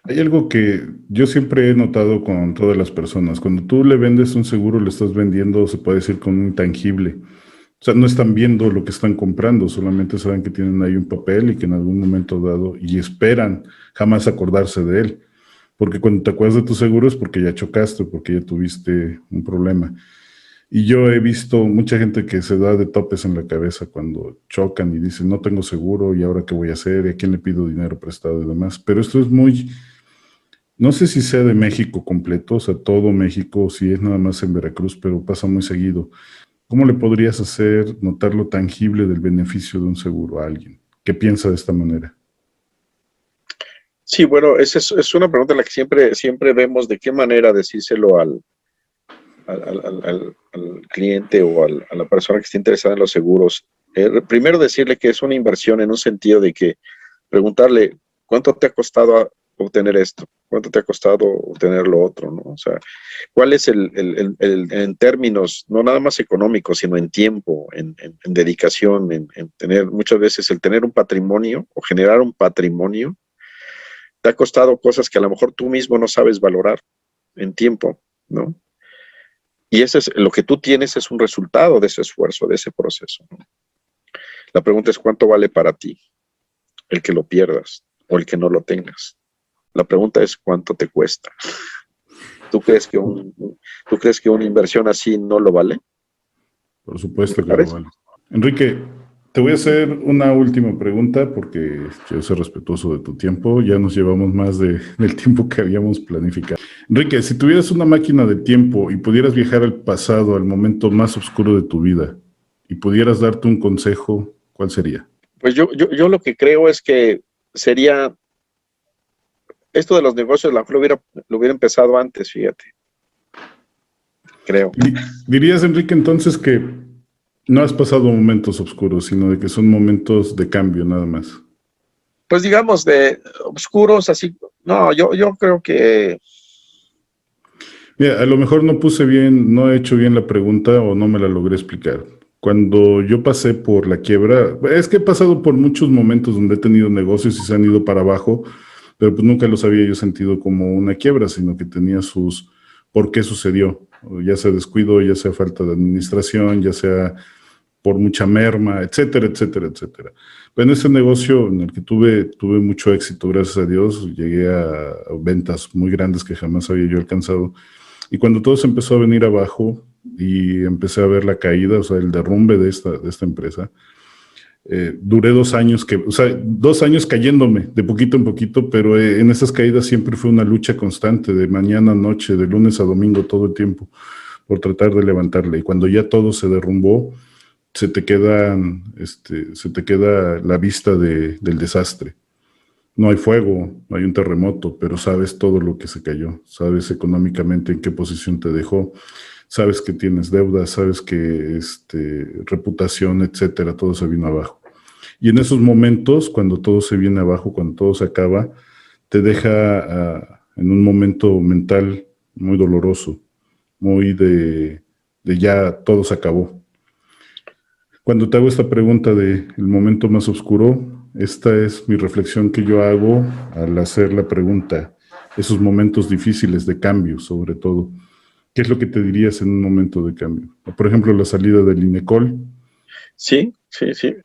Hay algo que yo siempre he notado con todas las personas. Cuando tú le vendes un seguro, le estás vendiendo, se puede decir, con un intangible. O sea, no están viendo lo que están comprando, solamente saben que tienen ahí un papel y que en algún momento dado, y esperan jamás acordarse de él. Porque cuando te acuerdas de tu seguro es porque ya chocaste, porque ya tuviste un problema. Y yo he visto mucha gente que se da de topes en la cabeza cuando chocan y dicen, no tengo seguro, ¿y ahora qué voy a hacer? ¿Y a quién le pido dinero prestado y demás? Pero esto es muy, no sé si sea de México completo, o sea, todo México, si es nada más en Veracruz, pero pasa muy seguido. ¿Cómo le podrías hacer notar lo tangible del beneficio de un seguro a alguien que piensa de esta manera? Sí, bueno, esa es una pregunta en la que siempre vemos de qué manera decírselo al cliente o a la persona que esté interesada en los seguros. Primero decirle que es una inversión en un sentido de que preguntarle cuánto te ha costado obtener esto, cuánto te ha costado obtener lo otro, ¿no? O sea, cuál es en términos, no nada más económicos, sino en tiempo, en dedicación, en tener, muchas veces el tener un patrimonio o generar un patrimonio, te ha costado cosas que a lo mejor tú mismo no sabes valorar en tiempo, ¿no? Y eso es lo que tú tienes, es un resultado de ese esfuerzo, de ese proceso, ¿no? La pregunta es cuánto vale para ti el que lo pierdas o el que no lo tengas. La pregunta es cuánto te cuesta. ¿Tú crees que tú crees que una inversión así no lo vale? Por ¿Me supuesto que lo parece? vale. Enrique, te voy a hacer una última pregunta porque yo soy respetuoso de tu tiempo. Ya nos llevamos más del tiempo que habíamos planificado. Enrique, si tuvieras una máquina de tiempo y pudieras viajar al pasado, al momento más oscuro de tu vida, y pudieras darte un consejo, ¿cuál sería? Pues yo lo que creo es que sería, esto de los negocios, la lo hubiera empezado antes, fíjate, creo. Dirías, Enrique, entonces que no has pasado momentos oscuros, sino de que son momentos de cambio nada más. Pues digamos de oscuros, así, no, yo creo que Mira, a lo mejor no puse bien, no he hecho bien la pregunta o no me la logré explicar. Cuando yo pasé por la quiebra, es que he pasado por muchos momentos donde he tenido negocios y se han ido para abajo, pero pues nunca los había yo sentido como una quiebra, sino que tenía sus por qué sucedió, o ya sea descuido, ya sea falta de administración, ya sea por mucha merma, etcétera, etcétera, etcétera. Pero en ese negocio en el que tuve mucho éxito, gracias a Dios, llegué a ventas muy grandes que jamás había yo alcanzado. Y cuando todo se empezó a venir abajo y empecé a ver la caída, o sea, el derrumbe de esta empresa, duré 2 años, o sea, 2 años cayéndome de poquito en poquito, pero en esas caídas siempre fue una lucha constante, de mañana a noche, de lunes a domingo, todo el tiempo, por tratar de levantarle. Y cuando ya todo se derrumbó, se te queda la vista del desastre. No hay fuego, no hay un terremoto, pero sabes todo lo que se cayó, sabes económicamente en qué posición te dejó, sabes que tienes deudas, sabes que reputación, etcétera, todo se vino abajo. Y en esos momentos, cuando todo se viene abajo, cuando todo se acaba, te deja en un momento mental muy doloroso, muy de ya todo se acabó. Cuando te hago esta pregunta de el momento más oscuro, esta es mi reflexión que yo hago al hacer la pregunta, esos momentos difíciles de cambio, sobre todo. ¿Qué es lo que te dirías en un momento de cambio? Por ejemplo, la salida del INECOL. sí, sí, sí.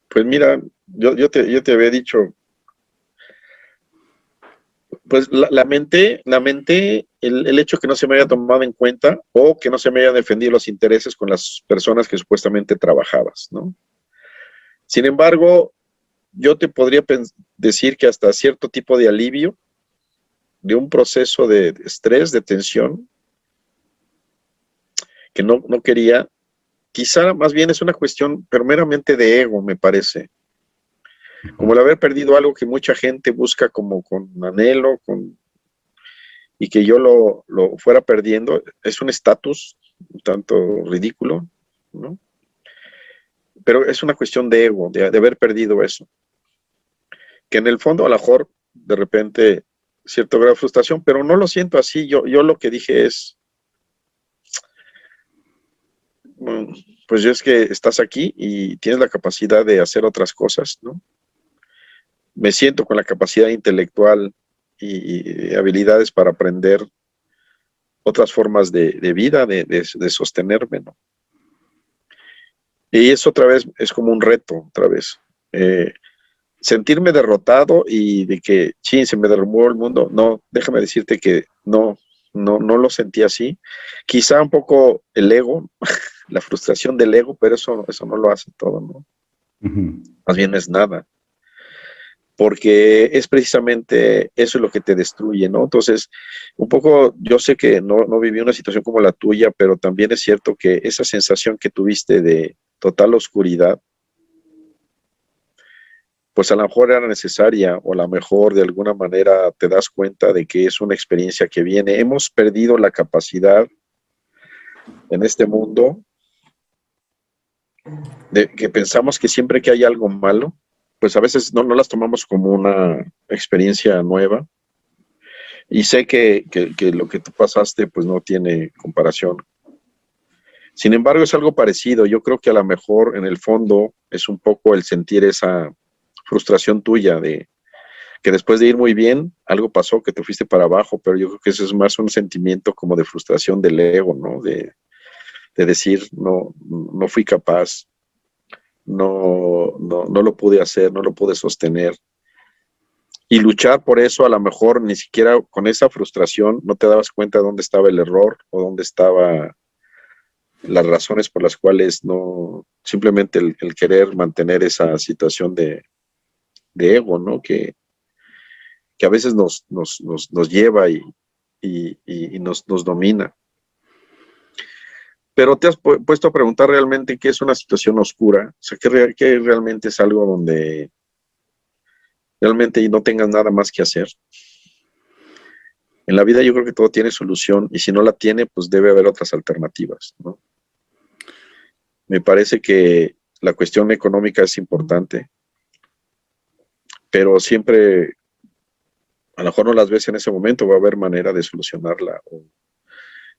Pues mira, yo te había dicho, pues lamenté el hecho que no se me haya tomado en cuenta o que no se me hayan defendido los intereses con las personas que supuestamente trabajabas, ¿no? Sin embargo, yo te podría decir que hasta cierto tipo de alivio de un proceso de estrés, de tensión, que no quería, quizá más bien es una cuestión, pero meramente de ego, me parece. Como el haber perdido algo que mucha gente busca como con anhelo, y que yo lo fuera perdiendo, es un estatus un tanto ridículo, ¿no? Pero es una cuestión de ego, de haber perdido eso. Que en el fondo a lo mejor de repente cierto grado de frustración, pero no lo siento así. Yo lo que dije es, bueno, pues es que estás aquí y tienes la capacidad de hacer otras cosas, ¿no? Me siento con la capacidad intelectual y habilidades para aprender otras formas de vida, de sostenerme, ¿no? Y eso otra vez es como un reto, otra vez. Eh, Sentirme derrotado y de que, sí, se me derrumbó el mundo. No, déjame decirte que no, no lo sentí así. Quizá un poco el ego, la frustración del ego, pero eso no lo hace todo, ¿no? Ujú. Más bien no es nada, porque es precisamente eso lo que te destruye, ¿no? Entonces, un poco, yo sé que no viví una situación como la tuya, pero también es cierto que esa sensación que tuviste de total oscuridad, pues a lo mejor era necesaria o a lo mejor de alguna manera te das cuenta de que es una experiencia que viene. Hemos perdido la capacidad en este mundo de que pensamos que siempre que hay algo malo, pues a veces no las tomamos como una experiencia nueva. Y sé que lo que tú pasaste pues no tiene comparación. Sin embargo, es algo parecido. Yo creo que a lo mejor en el fondo es un poco el sentir esa frustración tuya de que después de ir muy bien, algo pasó, que te fuiste para abajo, pero yo creo que eso es más un sentimiento como de frustración del ego, ¿no? De decir, no fui capaz, no lo pude hacer, no lo pude sostener. Y luchar por eso, a lo mejor ni siquiera con esa frustración no te dabas cuenta de dónde estaba el error o dónde estaban las razones por las cuales no, simplemente el querer mantener esa situación de ego, ¿no? Que a veces nos lleva y nos domina. Pero te has puesto a preguntar realmente qué es una situación oscura, o sea, qué realmente es algo donde realmente no tengas nada más que hacer. En la vida yo creo que todo tiene solución y si no la tiene, pues debe haber otras alternativas, ¿no? Me parece que la cuestión económica es importante, pero siempre, a lo mejor no las ves en ese momento, va a haber manera de solucionarla. O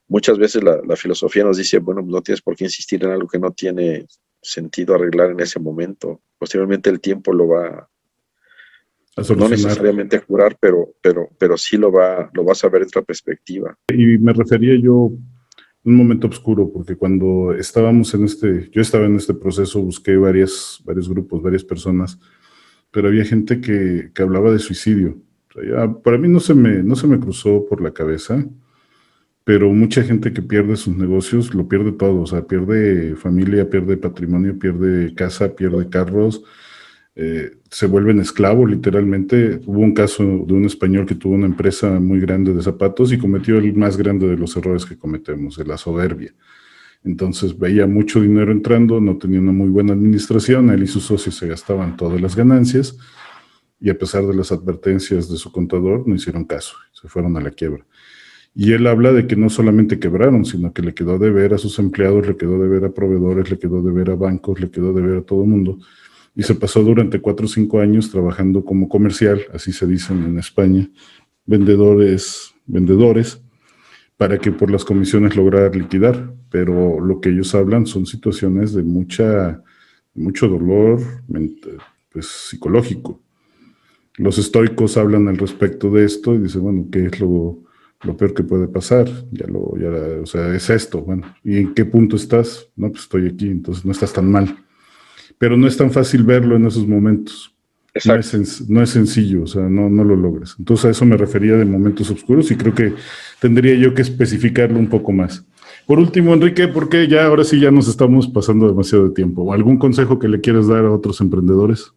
muchas veces la filosofía nos dice, bueno, no tienes por qué insistir en algo que no tiene sentido arreglar en ese momento. Posteriormente el tiempo lo va, A no solucionar. necesariamente a curar, pero sí lo vas a ver en otra perspectiva. Y me refería yo a un momento oscuro, porque cuando estábamos yo estaba en este proceso, busqué varios grupos, varias personas, pero había gente que hablaba de suicidio. O sea, para mí no se me cruzó por la cabeza, pero mucha gente que pierde sus negocios lo pierde todo, o sea, pierde familia, pierde patrimonio, pierde casa, pierde carros, se vuelven esclavos literalmente. Hubo un caso de un español que tuvo una empresa muy grande de zapatos y cometió el más grande de los errores que cometemos, de la soberbia. Entonces veía mucho dinero entrando, no tenía una muy buena administración, él y sus socios se gastaban todas las ganancias y a pesar de las advertencias de su contador no hicieron caso, se fueron a la quiebra. Y él habla de que no solamente quebraron, sino que le quedó de ver a sus empleados, le quedó de ver a proveedores, le quedó de ver a bancos, le quedó de ver a todo el mundo. Y se pasó durante 4 o 5 años trabajando como comercial, así se dicen en España, vendedores, para que por las comisiones lograra liquidar. Pero lo que ellos hablan son situaciones de mucho dolor pues, psicológico. Los estoicos hablan al respecto de esto y dicen, bueno, ¿qué es lo peor que puede pasar? O sea, es esto, bueno, ¿y en qué punto estás? No, pues estoy aquí, entonces no estás tan mal. Pero no es tan fácil verlo en esos momentos. Exacto. No es sencillo, o sea, no lo logras. Entonces a eso me refería de momentos oscuros y creo que tendría yo que especificarlo un poco más. Por último, Enrique, porque ya ahora sí ya nos estamos pasando demasiado de tiempo. ¿Algún consejo que le quieras dar a otros emprendedores?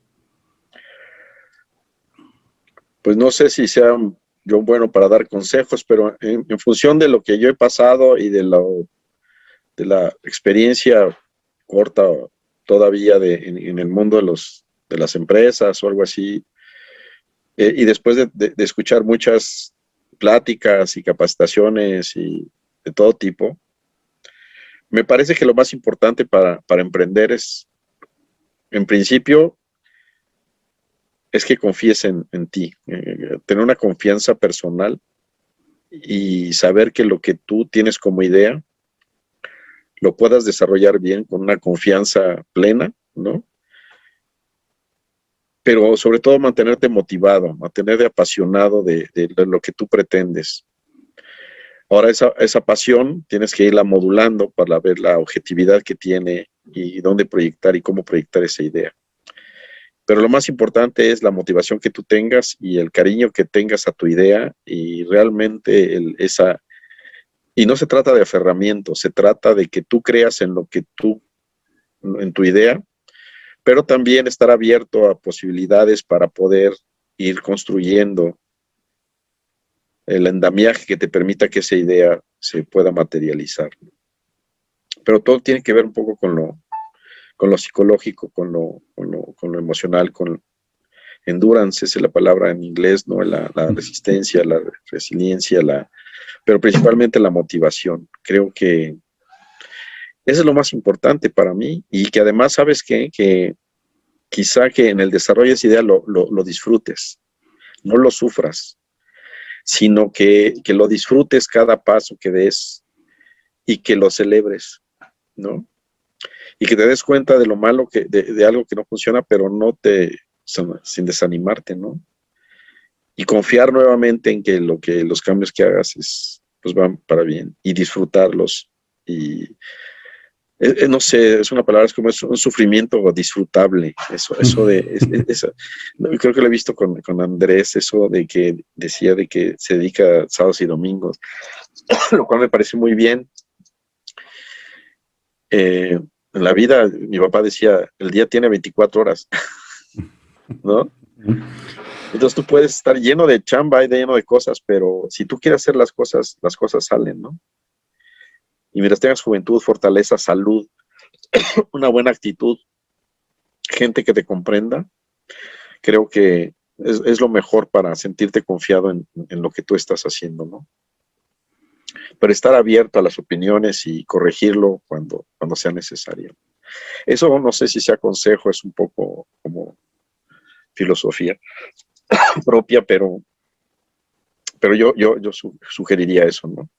Pues no sé si sea yo bueno para dar consejos, pero en función de lo que yo he pasado y de la experiencia corta todavía en el mundo de las empresas o algo así, y después de escuchar muchas pláticas y capacitaciones y de todo tipo, me parece que lo más importante para emprender es, en principio, es que confíes en ti, tener una confianza personal y saber que lo que tú tienes como idea lo puedas desarrollar bien con una confianza plena, ¿no? Pero sobre todo mantenerte motivado, mantenerte apasionado de lo que tú pretendes. Ahora esa pasión tienes que irla modulando para ver la objetividad que tiene y dónde proyectar y cómo proyectar esa idea. Pero lo más importante es la motivación que tú tengas y el cariño que tengas a tu idea y realmente Y no se trata de aferramiento, se trata de que tú creas en en tu idea, pero también estar abierto a posibilidades para poder ir construyendo el andamiaje que te permita que esa idea se pueda materializar. Pero todo tiene que ver un poco con lo psicológico, con lo emocional, con endurance, esa es la palabra en inglés, ¿no? La resistencia, la resiliencia, pero principalmente la motivación. Creo que eso es lo más importante para mí y que además, ¿sabes qué? Que quizá que en el desarrollo de esa idea lo disfrutes, no lo sufras, sino que lo disfrutes cada paso que des y que lo celebres, ¿no? Y que te des cuenta de lo malo de algo que no funciona, pero sin desanimarte, ¿no? Y confiar nuevamente en que los cambios que hagas pues van para bien y disfrutarlos. Y no sé, es una palabra, es como un sufrimiento disfrutable. Creo que lo he visto con Andrés, eso de que decía de que se dedica sábados y domingos, lo cual me parece muy bien. En la vida, mi papá decía, el día tiene 24 horas, ¿no? Entonces tú puedes estar lleno de chamba y lleno de cosas, pero si tú quieres hacer las cosas salen, ¿no? Y mientras tengas juventud, fortaleza, salud, una buena actitud, gente que te comprenda, creo que es lo mejor para sentirte confiado en lo que tú estás haciendo, ¿no? Pero estar abierto a las opiniones y corregirlo cuando sea necesario. Eso no sé si sea consejo, es un poco como filosofía propia, pero yo sugeriría eso, ¿no?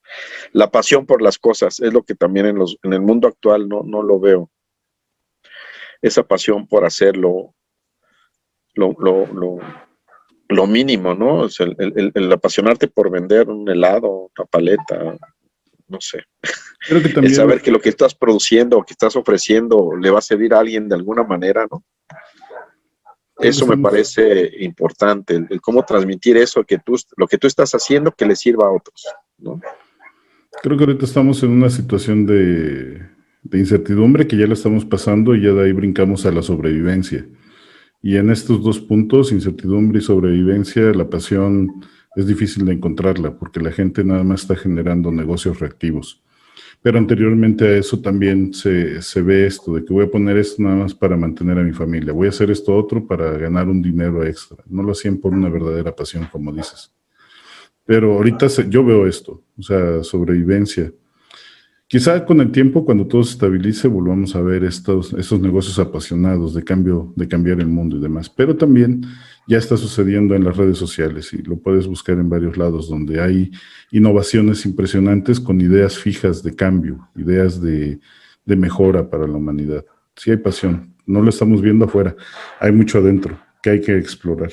La pasión por las cosas es lo que también en el mundo actual no lo veo. Esa pasión por hacerlo lo mínimo, ¿no? O sea, el apasionarte por vender un helado, una paleta, no sé. Creo que también el saber que lo que estás produciendo o que estás ofreciendo le va a servir a alguien de alguna manera, ¿no? Eso me parece importante, el cómo transmitir eso, lo que tú estás haciendo que le sirva a otros, ¿no? Creo que ahorita estamos en una situación de incertidumbre que ya la estamos pasando y ya de ahí brincamos a la sobrevivencia. Y en estos dos puntos, incertidumbre y sobrevivencia, la pasión es difícil de encontrarla porque la gente nada más está generando negocios reactivos. Pero anteriormente a eso también se ve esto, de que voy a poner esto nada más para mantener a mi familia, voy a hacer esto otro para ganar un dinero extra. No lo hacían por una verdadera pasión, como dices. Pero ahorita yo veo esto, o sea, sobrevivencia. Quizá con el tiempo, cuando todo se estabilice, volvamos a ver estos negocios apasionados de cambiar el mundo y demás. Pero también ya está sucediendo en las redes sociales y lo puedes buscar en varios lados donde hay innovaciones impresionantes con ideas fijas de cambio, ideas de mejora para la humanidad. Sí hay pasión, no lo estamos viendo afuera, hay mucho adentro que hay que explorar.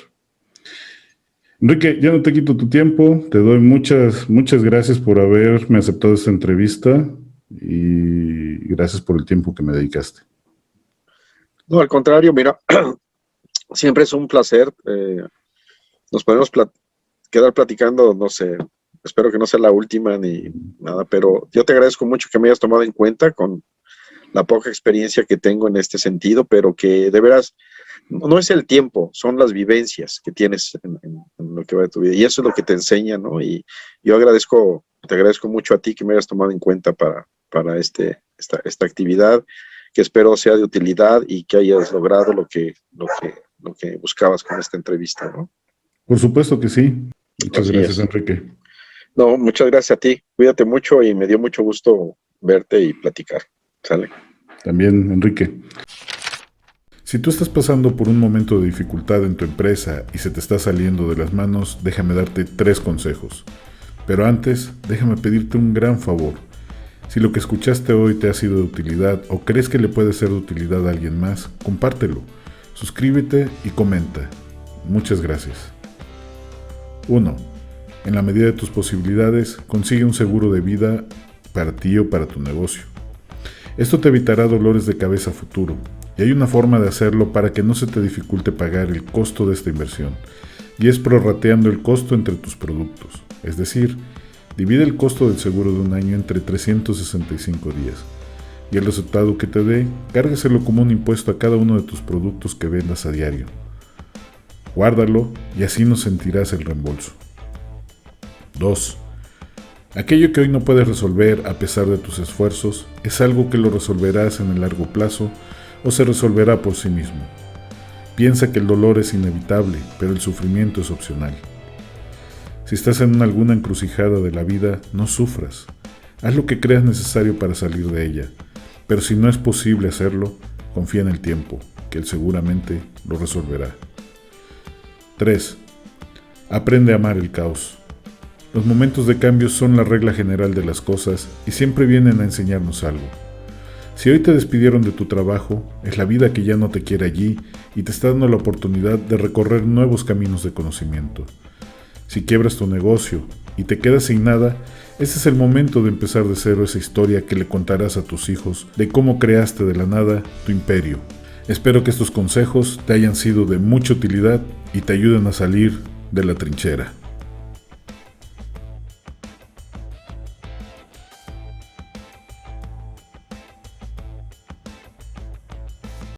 Enrique, ya no te quito tu tiempo, te doy muchas gracias por haberme aceptado esta entrevista y gracias por el tiempo que me dedicaste. No, al contrario, mira, siempre es un placer. Nos podemos quedar platicando, no sé, espero que no sea la última ni nada, pero yo te agradezco mucho que me hayas tomado en cuenta con la poca experiencia que tengo en este sentido, pero que de veras no es el tiempo, son las vivencias que tienes en lo que va de tu vida y eso es lo que te enseña, ¿no? Y yo te agradezco mucho a ti que me hayas tomado en cuenta para esta actividad, que espero sea de utilidad y que hayas logrado lo que buscabas con esta entrevista, ¿no? Por supuesto que sí. Muchas Así gracias, es. Enrique. No, muchas gracias a ti. Cuídate mucho y me dio mucho gusto verte y platicar. ¿Sale? También, Enrique. Si tú estás pasando por un momento de dificultad en tu empresa y se te está saliendo de las manos, déjame darte 3 consejos. Pero antes, déjame pedirte un gran favor. Si lo que escuchaste hoy te ha sido de utilidad o crees que le puede ser de utilidad a alguien más, compártelo, suscríbete y comenta. Muchas gracias. 1. En la medida de tus posibilidades, consigue un seguro de vida para ti o para tu negocio. Esto te evitará dolores de cabeza a futuro, y hay una forma de hacerlo para que no se te dificulte pagar el costo de esta inversión, y es prorrateando el costo entre tus productos. Es decir, Divide el costo del seguro de un año entre 365 días. Y el resultado que te dé, cárgaselo como un impuesto a cada uno de tus productos que vendas a diario. Guárdalo y así no sentirás el reembolso. 2. Aquello que hoy no puedes resolver a pesar de tus esfuerzos es algo que lo resolverás en el largo plazo o se resolverá por sí mismo. Piensa que el dolor es inevitable, pero el sufrimiento es opcional. Si estás en alguna encrucijada de la vida, no sufras. Haz lo que creas necesario para salir de ella, pero si no es posible hacerlo, confía en el tiempo, que él seguramente lo resolverá. 3. Aprende a amar el caos. Los momentos de cambio son la regla general de las cosas y siempre vienen a enseñarnos algo. Si hoy te despidieron de tu trabajo, es la vida que ya no te quiere allí y te está dando la oportunidad de recorrer nuevos caminos de conocimiento. Si quiebras tu negocio y te quedas sin nada, este es el momento de empezar de cero esa historia que le contarás a tus hijos de cómo creaste de la nada tu imperio. Espero que estos consejos te hayan sido de mucha utilidad y te ayuden a salir de la trinchera.